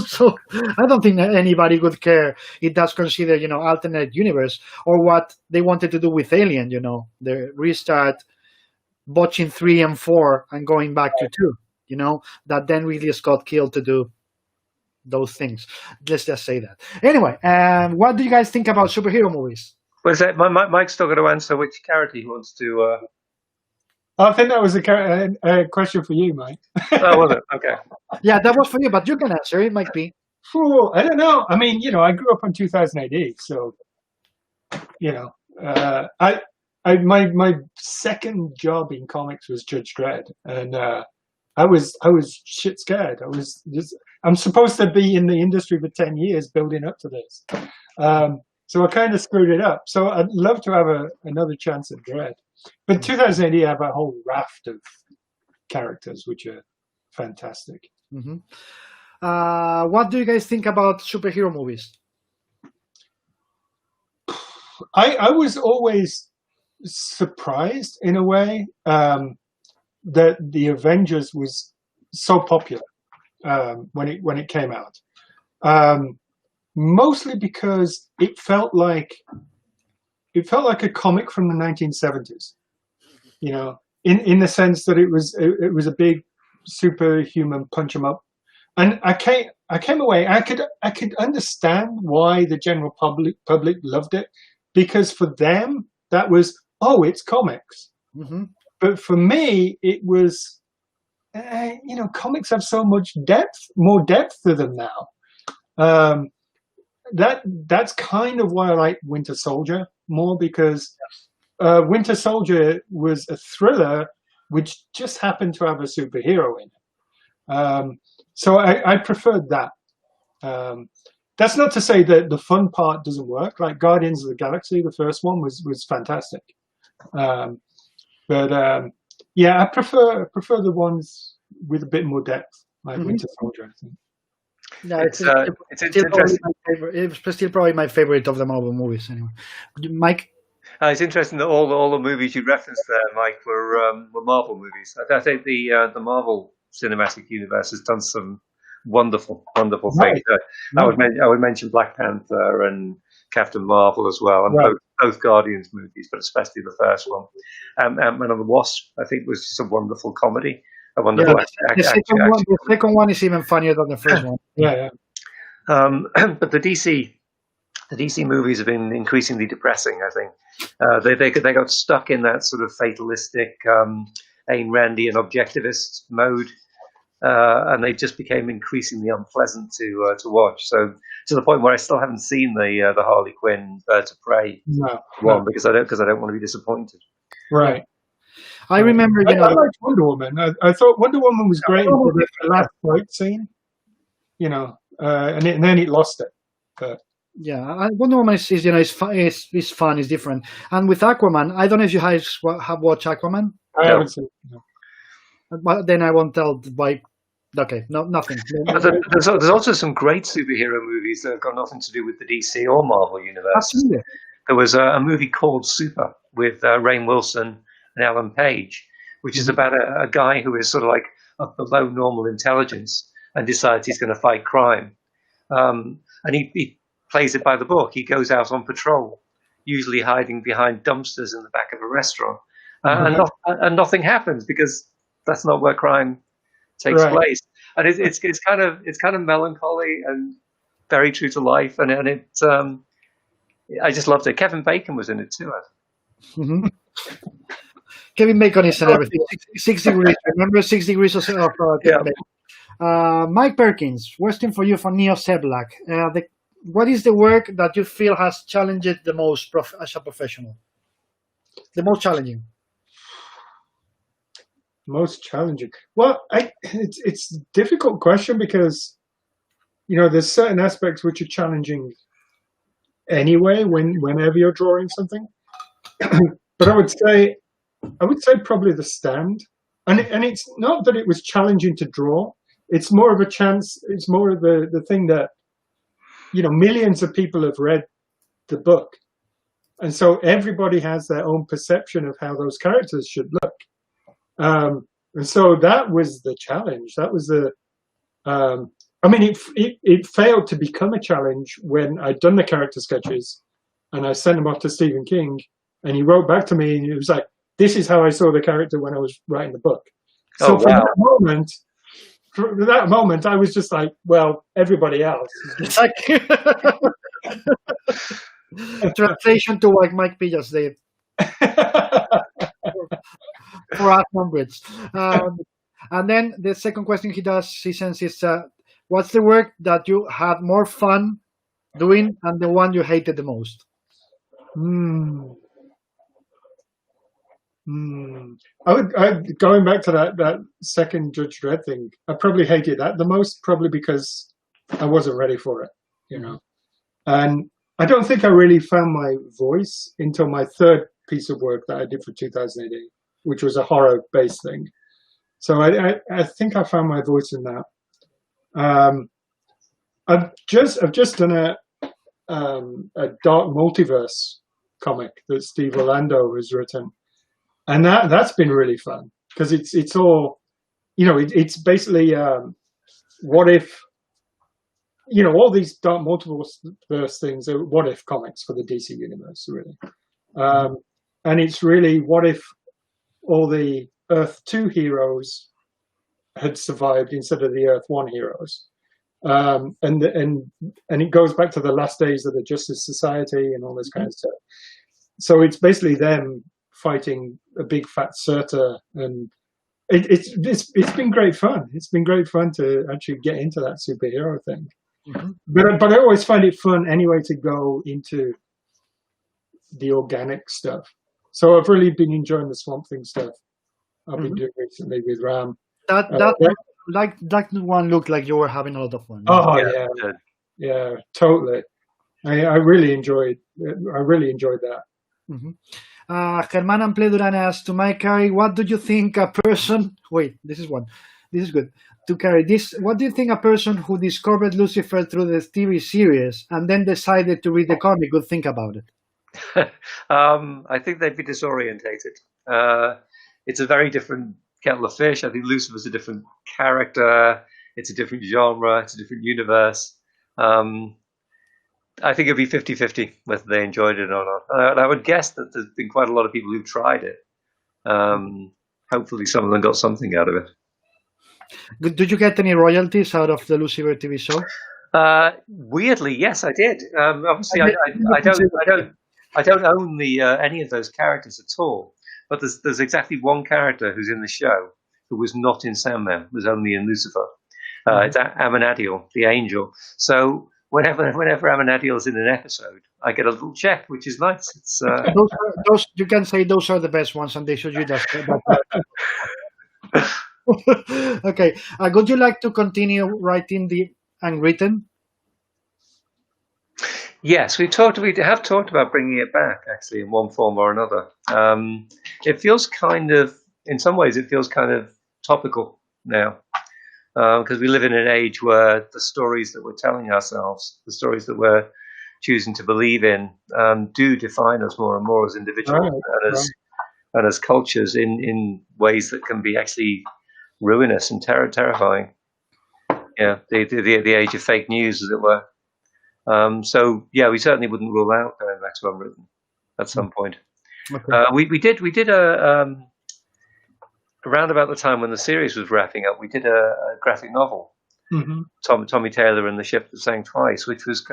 Speaker 1: so I don't think that anybody would care. It does consider alternate universe, or what they wanted to do with Alien. The restart, botching 3 and 4 and going back to 2. That then Ridley Scott killed to do those things. Let's just say that. Anyway, what do you guys think about superhero movies?
Speaker 3: Well, Mike's still got to answer which character he wants to.
Speaker 2: I think that was a question for you, Mike.
Speaker 3: Oh, was it? Okay.
Speaker 1: Yeah, that was for you, but you can answer. It might be.
Speaker 2: I don't know. I mean, I grew up on 2000 AD, so my second job in comics was Judge Dredd, and I was shit scared. I'm supposed to be in the industry for 10 years building up to this. So I kind of screwed it up. So I'd love to have another chance at Dredd. But 2000 AD have a whole raft of characters which are fantastic.
Speaker 1: Mm-hmm. What do you guys think about superhero movies?
Speaker 2: I was always surprised in a way that the Avengers was so popular when it came out. Mostly because it felt like a comic from the 1970s, in the sense that it was a big superhuman punch 'em up, and I came away. I could understand why the general public loved it, because for them that was it's comics.
Speaker 1: Mm-hmm.
Speaker 2: But for me it was comics have so much more depth to them now. That's kind of why I like Winter Soldier more, because Winter Soldier was a thriller which just happened to have a superhero in it. So I preferred that. That's not to say that the fun part doesn't work. Like Guardians of the Galaxy, the first one was fantastic. But I prefer the ones with a bit more depth, like Winter Soldier, I think.
Speaker 1: No, it's still probably my favorite. It's still probably my favorite of the Marvel movies. Anyway, Mike.
Speaker 3: It's interesting that all the movies you referenced there, Mike, were Marvel movies. I think the Marvel Cinematic Universe has done some wonderful things. I would mention Black Panther and Captain Marvel as well, and both Guardians movies, but especially the first one. Ant-Man and the Wasp, I think, was just a wonderful comedy. The
Speaker 1: second one is even funnier than the first one.
Speaker 2: Yeah.
Speaker 3: But the DC movies have been increasingly depressing. I think they got stuck in that sort of fatalistic Ayn Randian objectivist mode, and they just became increasingly unpleasant to watch. So to the point where I still haven't seen the Harley Quinn Birds of Prey one because I don't want to be disappointed.
Speaker 2: Right.
Speaker 1: I remember,
Speaker 2: I liked Wonder Woman. I thought Wonder Woman was great until the last fight scene, and then it lost it. But
Speaker 1: yeah, Wonder Woman is is fun, is different. And with Aquaman, I don't know if you guys have watched Aquaman.
Speaker 2: I haven't seen it. No.
Speaker 1: But then I won't tell why. Okay, no, nothing.
Speaker 3: There's also some great superhero movies that have got nothing to do with the DC or Marvel universe.
Speaker 1: Absolutely.
Speaker 3: There was a movie called Super with Rainn Wilson and Ellen Page, which is about a guy who is sort of like of below normal intelligence and decides he's going to fight crime. And he plays it by the book. He goes out on patrol, usually hiding behind dumpsters in the back of a restaurant. And nothing happens because that's not where crime takes place. And it's kind of melancholy and very true to life. And I just loved it. Kevin Bacon was in it too.
Speaker 1: Mm-hmm. Kevin Bacon is in everything. 6 degrees. Remember 6 degrees of Kevin Bacon? Mike Perkins, question for you for Neo Seblak. What is the work that you feel has challenged the most as a professional? The most challenging?
Speaker 2: Most challenging. Well, it's a difficult question because, there's certain aspects which are challenging anyway whenever you're drawing something. But I would say probably the stand. And it's not that it was challenging to draw. It's more of a chance. It's more of the thing that, millions of people have read the book. And so everybody has their own perception of how those characters should look. And so that was the challenge. That was it failed to become a challenge when I'd done the character sketches and I sent them off to Stephen King, and he wrote back to me and he was like, this is how I saw the character when I was writing the book. So from that moment, I was just like, well, everybody else.
Speaker 1: Translation to what Mike P just did. For us hundreds. And then the second question he sends is, what's the work that you had more fun doing and the one you hated the most?
Speaker 2: Going back to that second Judge Dredd thing, I probably hated that the most, probably because I wasn't ready for it, And I don't think I really found my voice until my third piece of work that I did for 2008, which was a horror-based thing. So I think I found my voice in that. I've just done a Dark Multiverse comic that Steve Orlando has written, and that's been really fun because it's all, it's basically what if, all these Dark Multiverse things are what if comics for the DC universe, really. And it's really what if all the Earth 2 heroes had survived instead of the Earth 1 heroes. And it goes back to the last days of the Justice Society and all this kind of stuff. So it's basically them fighting a big fat Surtur, and it's been great fun. It's been great fun to actually get into that superhero thing. But I always find it fun anyway to go into the organic stuff. So I've really been enjoying the Swamp Thing stuff I've been doing recently with Ram.
Speaker 1: That one looked like you were having a lot of fun.
Speaker 2: Oh yeah, totally. I really enjoyed that.
Speaker 1: Germán Ample Duran asks to Mike Carey, what do you think a person? Wait, this is good. To Carey, what do you think a person who discovered Lucifer through the TV series and then decided to read the comic would think about it?
Speaker 3: I think they'd be disorientated. It's a very different kettle of fish. I think Lucifer's a different character. It's a different genre. It's a different universe. I think it'd be 50-50 whether they enjoyed it or not. I would guess that there's been quite a lot of people who've tried it. Hopefully some of them got something out of it.
Speaker 1: Did you get any royalties out of the Lucifer TV show?
Speaker 3: Weirdly, yes, I did. Obviously, I don't own any of those characters at all. But there's exactly one character who's in the show who was not in Sandman, was only in Lucifer. It's Amenadiel, the angel. So whenever Amenadiel's in an episode, I get a little check, which is nice. It's
Speaker 1: those you can say those are the best ones, and they should you that. Okay. Would you like to continue writing the unwritten?
Speaker 3: Yes, we have talked about bringing it back, actually, in one form or another. It feels in some ways, it feels kind of topical now, because we live in an age where the stories that we're telling ourselves, the stories that we're choosing to believe in, do define us more and more as individuals and as cultures in ways that can be actually ruinous and terrifying. Yeah, the age of fake news, as it were. So yeah, we certainly wouldn't rule out going back to unwritten at some point. Okay. We did around about the time when the series was wrapping up, we did a graphic novel, Tommy Taylor and the Ship That Sang Twice, which was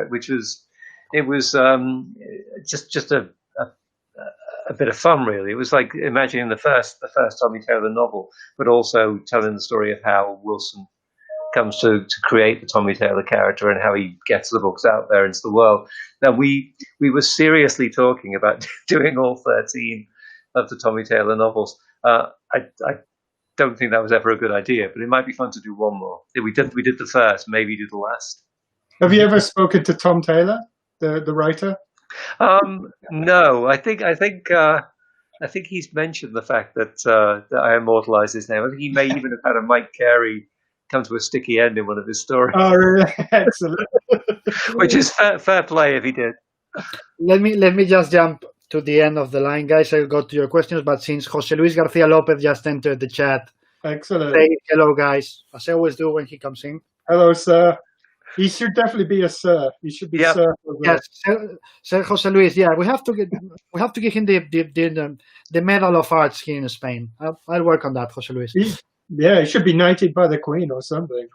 Speaker 3: just a bit of fun, really. It was like imagining the first Tommy Taylor novel, but also telling the story of how Wilson comes to create the Tommy Taylor character and how he gets the books out there into the world. Now, we were seriously talking about doing all 13 of the Tommy Taylor novels. I don't think that was ever a good idea, but it might be fun to do one more. We did the first, maybe do the last.
Speaker 2: Have you ever spoken to Tom Taylor, the writer?
Speaker 3: No, I think he's mentioned the fact that I immortalized his name. I think he may even have had a Mike Carey come to a sticky end in one of his stories.
Speaker 2: Oh, really? Excellent.
Speaker 3: Which is fair play if he did.
Speaker 1: Let me just jump to the end of the line, guys. I'll go to your questions, but since Jose Luis Garcia Lopez just entered the chat,
Speaker 2: excellent.
Speaker 1: Say hello, guys, as I always do when he comes in.
Speaker 2: Hello, sir. He should definitely be a sir. He should be sir.
Speaker 1: Yes, Sir Jose Luis. Yeah, we have to give him the Medal of Arts here in Spain. I'll work on that, Jose Luis.
Speaker 2: He should be knighted by the Queen or something.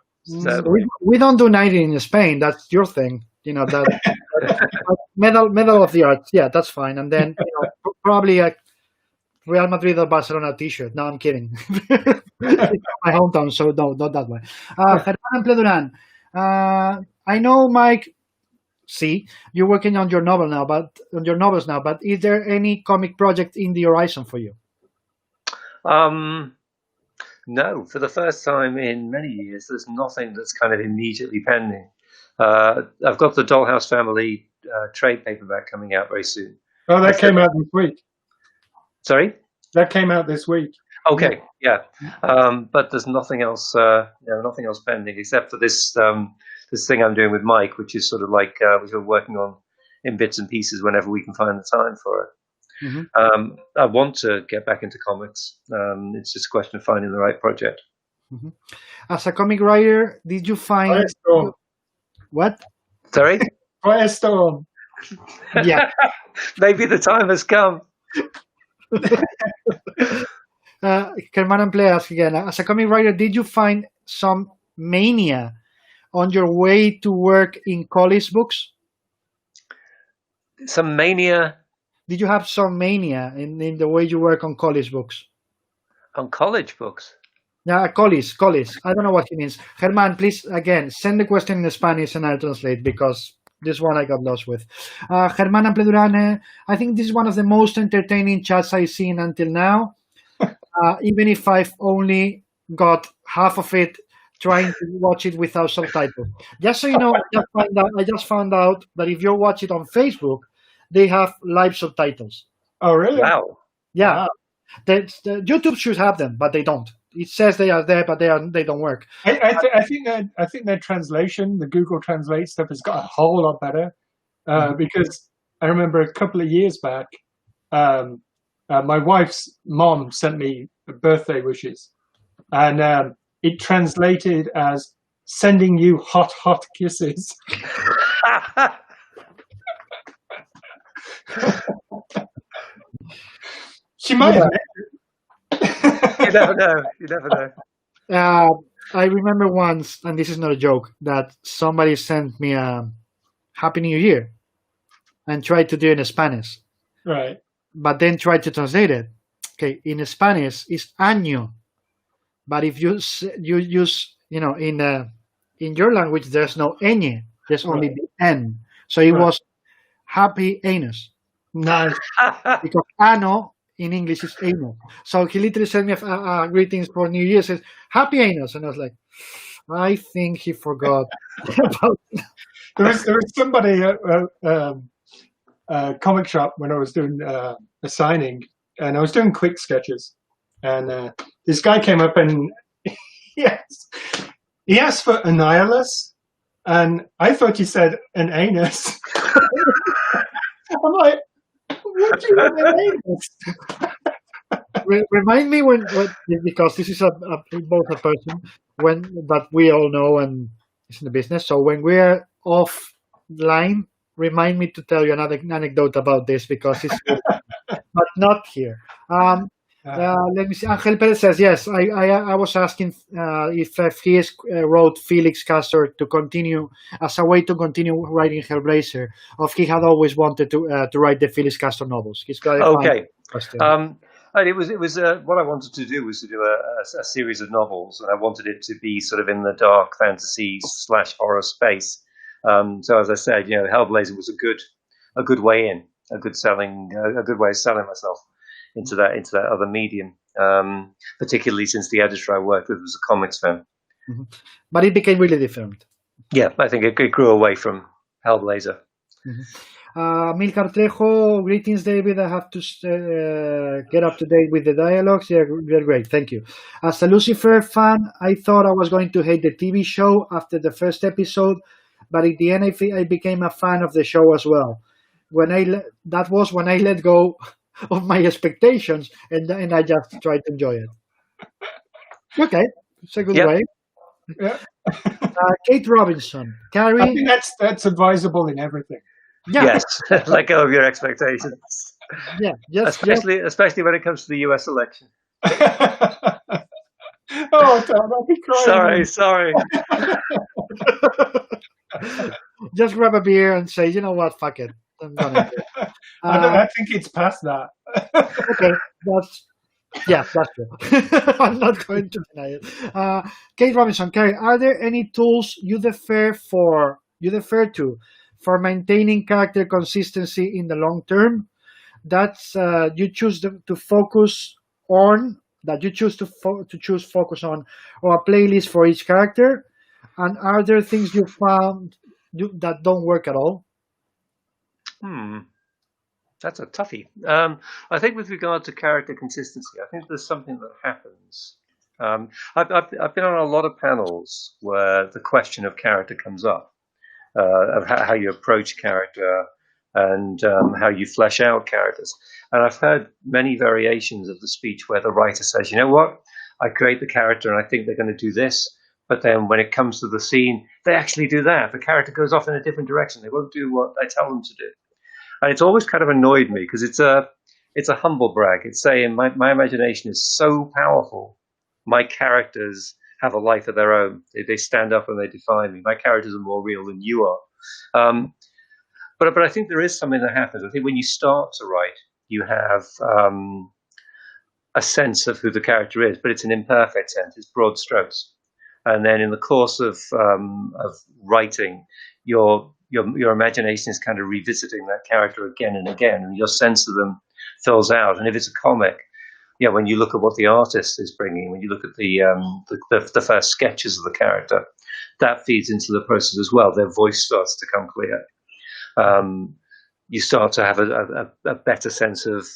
Speaker 1: We don't do knighting in Spain. That's your thing. That medal of the arts. Yeah, that's fine. And then probably a Real Madrid or Barcelona T-shirt. No, I'm kidding. My hometown, so no, not that way. Germán Pleduran. I know, Mike. See, you're working on your novels now, but is there any comic project in the horizon for you?
Speaker 3: No, for the first time in many years, there's nothing that's kind of immediately pending. I've got the Dollhouse Family trade paperback coming out very soon.
Speaker 2: Oh, that came out this week.
Speaker 3: Sorry?
Speaker 2: That came out this week.
Speaker 3: Okay, yeah. But there's nothing else. Nothing else pending except for this this thing I'm doing with Mike, which is sort of like we're working on in bits and pieces whenever we can find the time for it. Mm-hmm. I want to get back into comics. It's just a question of finding the right project.
Speaker 1: Mm-hmm. As a comic writer, did you find
Speaker 2: Firestorm?
Speaker 1: What?
Speaker 3: Sorry?
Speaker 2: Firestorm.
Speaker 1: Yeah.
Speaker 3: Maybe the time has come.
Speaker 1: Germán Ample asks again, as a comic writer, did you find some mania on your way to work in college books?
Speaker 3: Some mania?
Speaker 1: Did you have some mania in the way you work on college books?
Speaker 3: On college books?
Speaker 1: Yeah, college. I don't know what he means. Germán, please, again, send the question in Spanish and I'll translate because this one I got lost with. Germán Ample Duran, I think this is one of the most entertaining chats I've seen until now. Even if I've only got half of it trying to watch it without subtitles. Just so you know, I just found out that if you watch it on Facebook, they have live subtitles.
Speaker 2: Oh, really?
Speaker 3: Wow.
Speaker 1: Yeah. Wow. The YouTube should have them, but they don't. It says they are there, but they don't work.
Speaker 2: I think their translation, the Google Translate stuff, has got a whole lot better. Because I remember a couple of years back, my wife's mom sent me birthday wishes, and it translated as "sending you hot, hot kisses." She might have.
Speaker 3: You never know.
Speaker 1: I remember once, and this is not a joke, that somebody sent me a Happy New Year and tried to do it in Spanish.
Speaker 2: Right.
Speaker 1: But then tried to translate it. Okay, in Spanish it's año, but if you use, in your language there's no ñ, there's only the n. So it was happy anus.
Speaker 2: Nice.
Speaker 1: Because ano in English is anal. So he literally sent me greetings for New Year, says happy anus, and I was like, I think he forgot about
Speaker 2: there was somebody at a comic shop when I was doing a signing, and I was doing quick sketches, and this guy came up and he asked for annihilus, and I thought he said an anus. I'm like, what do you want an anus?
Speaker 1: Remind me when because this is both a person but we all know and it's in the business. So when we're offline, remind me to tell you another anecdote about this because it's but not here. Let me see. Angel Perez says yes. I was asking if he wrote Felix Castor to continue as a way to continue writing Hellblazer, or if he had always wanted to write the Felix Castor novels. He's got
Speaker 3: okay. And it was what I wanted to do was to do a series of novels, and I wanted it to be sort of in the dark fantasy / horror space. So as I said, Hellblazer was a good way in, a good way of selling myself into that other medium. Particularly since the editor I worked with was a comics fan.
Speaker 1: Mm-hmm. But it became really different.
Speaker 3: Yeah, I think it grew away from Hellblazer.
Speaker 1: Mm-hmm. Milcar Trejo, greetings, David. I have to get up to date with the dialogues. They're great. Thank you. As a Lucifer fan, I thought I was going to hate the TV show after the first episode, but in the end, I became a fan of the show as well. That was when I let go of my expectations, and I just tried to enjoy it. Okay, it's a good way.
Speaker 2: Yeah.
Speaker 1: Kate Robinson, Carey.
Speaker 2: I think that's advisable in everything.
Speaker 1: Yeah.
Speaker 3: Yes, let go of your expectations.
Speaker 1: Yeah, yes,
Speaker 3: especially when it comes to the U.S. election.
Speaker 2: Oh, Tom, I'll be crying.
Speaker 3: Sorry.
Speaker 1: Just grab a beer and say, you know what, fuck it. I'm gonna do it.
Speaker 2: I think it's past that.
Speaker 1: Okay, that's true. I'm not going to deny it. Kate Robinson, Carey, are there any tools you defer to for maintaining character consistency in the long term? That's you choose to focus on. That you choose to focus on, or a playlist for each character. And are there things you found that don't work at all?
Speaker 3: That's a toughie. I think with regard to character consistency, I think there's something that happens. I've been on a lot of panels where the question of character comes up, of how you approach character and how you flesh out characters. And I've heard many variations of the speech where the writer says, you know what, I create the character and I think they're going to do this, but then when it comes to the scene, they actually do that. The character goes off in a different direction. They won't do what I tell them to do. And it's always kind of annoyed me because it's a humble brag. It's saying my imagination is so powerful. My characters have a life of their own. They stand up and they define me. My characters are more real than you are. But I think there is something that happens. I think when you start to write, you have a sense of who the character is, but it's an imperfect sense. It's broad strokes. And then in the course of writing, your imagination is kind of revisiting that character again and again, and your sense of them fills out. And if it's a comic, when you look at what the artist is bringing, when you look at the first sketches of the character, that feeds into the process as well. Their voice starts to come clear. You start to have a better sense of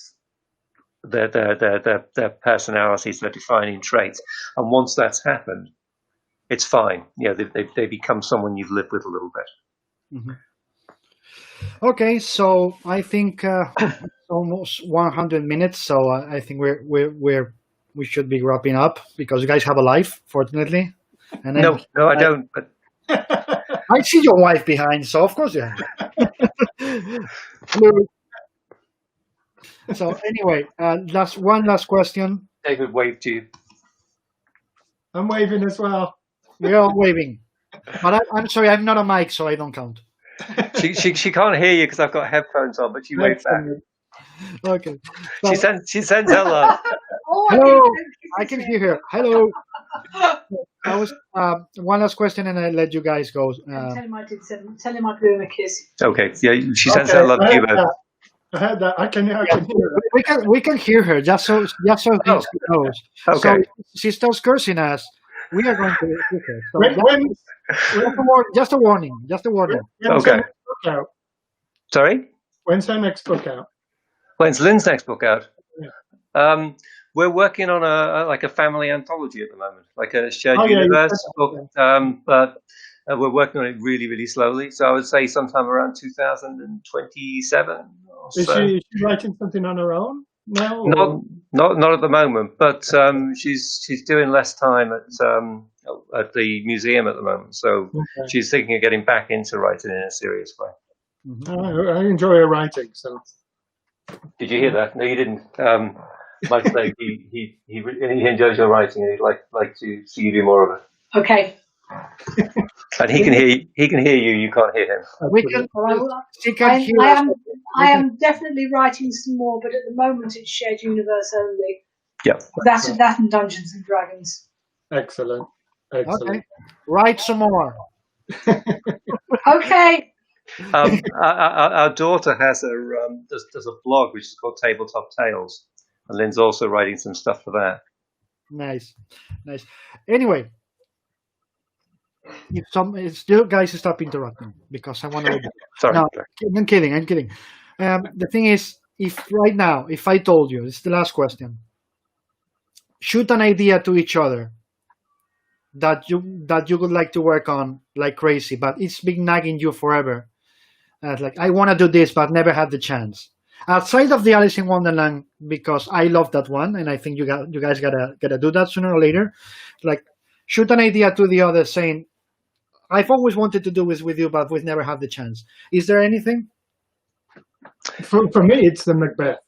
Speaker 3: their personalities, their defining traits. And once that's happened, it's fine. They become someone you've lived with a little bit.
Speaker 1: Mm-hmm. Okay, so I think almost 100 minutes. So I think we should be wrapping up because you guys have a life, fortunately. And
Speaker 3: no, I don't. But
Speaker 1: I see your wife behind, so of course you have. So anyway, one last question.
Speaker 3: David waved to you.
Speaker 2: I'm waving as well.
Speaker 1: We're all waving. But I'm sorry, I'm not a mic, so I don't count.
Speaker 3: She can't hear you because I've got headphones on, but she waved back.
Speaker 1: Okay. So,
Speaker 3: she sends her love.
Speaker 1: Hello, I can hear her. Hello. That was one last question, and I let you guys go.
Speaker 4: Tell him I did tell him I blew him a kiss.
Speaker 3: Okay, yeah, she sends her love to you both.
Speaker 2: I heard that. I can hear her.
Speaker 1: We can hear her. Just so he knows.
Speaker 3: Okay.
Speaker 1: So she starts cursing us. We are going to hear her. So just a warning.
Speaker 3: Okay. Sorry?
Speaker 2: When's her next book out?
Speaker 3: When's Lynn's next book out?
Speaker 2: Yeah.
Speaker 3: We're working on a family anthology at the moment, like a shared universe book. But we're working on it really, really slowly. So I would say sometime around 2027.
Speaker 2: Is she writing something on her own now?
Speaker 3: Not at the moment, but she's doing less time at the museum at the moment. So she's thinking of getting back into writing in a serious way.
Speaker 2: Mm-hmm. I enjoy her writing. So
Speaker 3: did you hear that? No, you didn't. Mike said he enjoys your writing and he'd like to see you do more of it.
Speaker 4: Okay.
Speaker 3: And he can hear. He can hear you. You can't hear him.
Speaker 1: We can. She can
Speaker 4: I,
Speaker 1: hear
Speaker 4: I
Speaker 1: us.
Speaker 4: am I am definitely writing some more, but at the moment it's shared universe only.
Speaker 3: Yeah.
Speaker 4: That and Dungeons and Dragons.
Speaker 2: Excellent. Excellent.
Speaker 1: Okay. Write some more.
Speaker 4: Okay.
Speaker 3: Our daughter has does a blog which is called Tabletop Tales, and Lynn's also writing some stuff for that.
Speaker 1: Nice. Anyway, if you guys stop interrupting because I want to.
Speaker 3: Sorry.
Speaker 1: No, I'm kidding. The thing is, if right now, if I told you, it's the last question, shoot an idea to each other that you would like to work on like crazy, but it's been nagging you forever. Like, I want to do this, but never had the chance. Outside of the Alice in Wonderland, because I love that one, and I think you guys gotta do that sooner or later. Like, shoot an idea to the other, saying, "I've always wanted to do this with you, but we've never had the chance." Is there anything?
Speaker 2: For me, it's the Macbeth.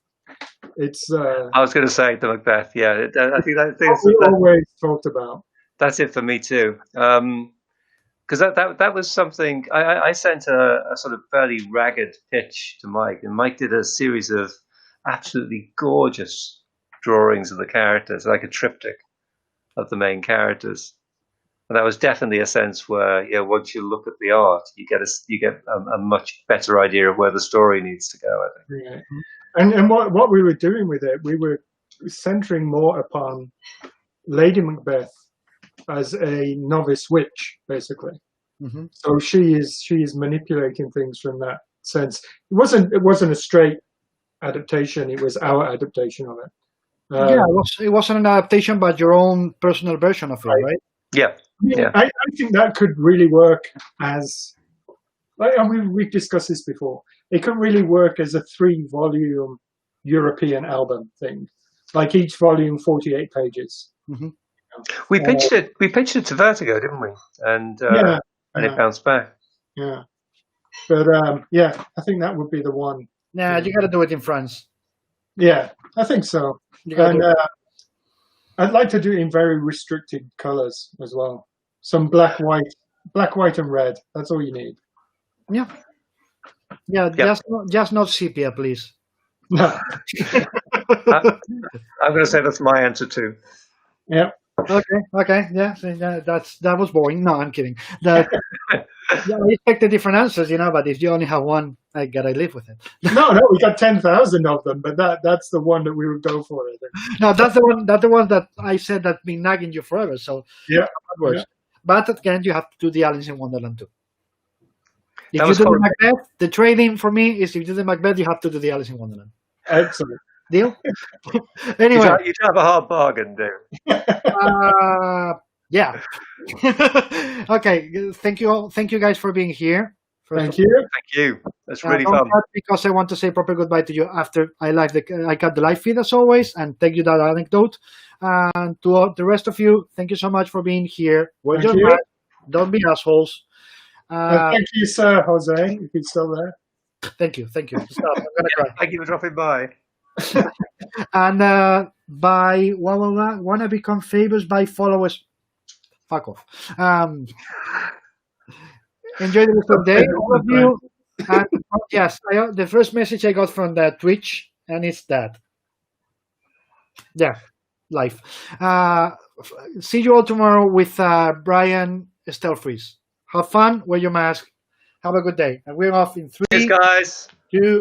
Speaker 2: It's.
Speaker 3: I was going to say the Macbeth. Yeah, I think
Speaker 2: we always talked about.
Speaker 3: That's it for me too. Because that was something I sent a sort of fairly ragged pitch to Mike, and Mike did a series of absolutely gorgeous drawings of the characters, like a triptych of the main characters. And that was definitely a sense where, once you look at the art, you get a much better idea of where the story needs to go, I think.
Speaker 2: Yeah. And what we were doing with it, we were centering more upon Lady Macbeth as a novice witch, basically.
Speaker 1: Mm-hmm.
Speaker 2: So she is manipulating things from that sense. It wasn't a straight adaptation. It was our adaptation of it.
Speaker 1: It wasn't an adaptation, but your own personal version of it, right?
Speaker 3: Yeah.
Speaker 2: I think that could really work as, and we've discussed this before. It could really work as a 3-volume European album thing, like each volume 48 pages.
Speaker 1: Mm-hmm.
Speaker 3: We pitched it. We pitched it to Vertigo, didn't we? And it bounced back.
Speaker 2: Yeah, but I think that would be the one.
Speaker 1: Nah, you got to do it in France.
Speaker 2: Yeah, I think so. And I'd like to do it in very restricted colors as well. Some black, white, and red. That's all you need.
Speaker 1: Yeah. Just not sepia, please.
Speaker 2: No.
Speaker 3: I'm going to say that's my answer too.
Speaker 2: Yeah.
Speaker 1: Okay. Yeah. That was boring. No, I'm kidding. I expected different answers, but if you only have one, I gotta live with it.
Speaker 2: No, we got 10,000 of them, but that's the one that we would go for, I think.
Speaker 1: No, that's the one. That's the one that I said that's been nagging you forever. So
Speaker 2: yeah,
Speaker 1: that works. Yeah. But again, you have to do the Alice in Wonderland too. If
Speaker 3: that
Speaker 1: you do the Macbeth, the trading for me is if you do the Macbeth, you have to do the Alice in Wonderland.
Speaker 2: Excellent.
Speaker 1: Deal? Anyway.
Speaker 3: You'd have a hard bargain, dude.
Speaker 1: Yeah. Okay. Thank you all. Thank you guys for being here.
Speaker 2: Thank you.
Speaker 3: That's really fun.
Speaker 1: Because I want to say proper goodbye to you after I got the live feed as always, and thank you that anecdote. And to all the rest of you, thank you so much for being here. Wear your mask. Don't be assholes.
Speaker 2: Thank you, Sir Jose, if he's still there.
Speaker 1: Thank you. Stop. I'm gonna cry.
Speaker 3: Thank you for dropping by.
Speaker 1: And wanna become famous by followers. Fuck off. Enjoy the rest of the day, all of you. And yes, the first message I got from the Twitch, and it's that. Yeah, life. See you all tomorrow with Brian Stelfreeze. Have fun. Wear your mask. Have a good day. And we're off in 3.
Speaker 3: Cheers, guys.
Speaker 1: 2.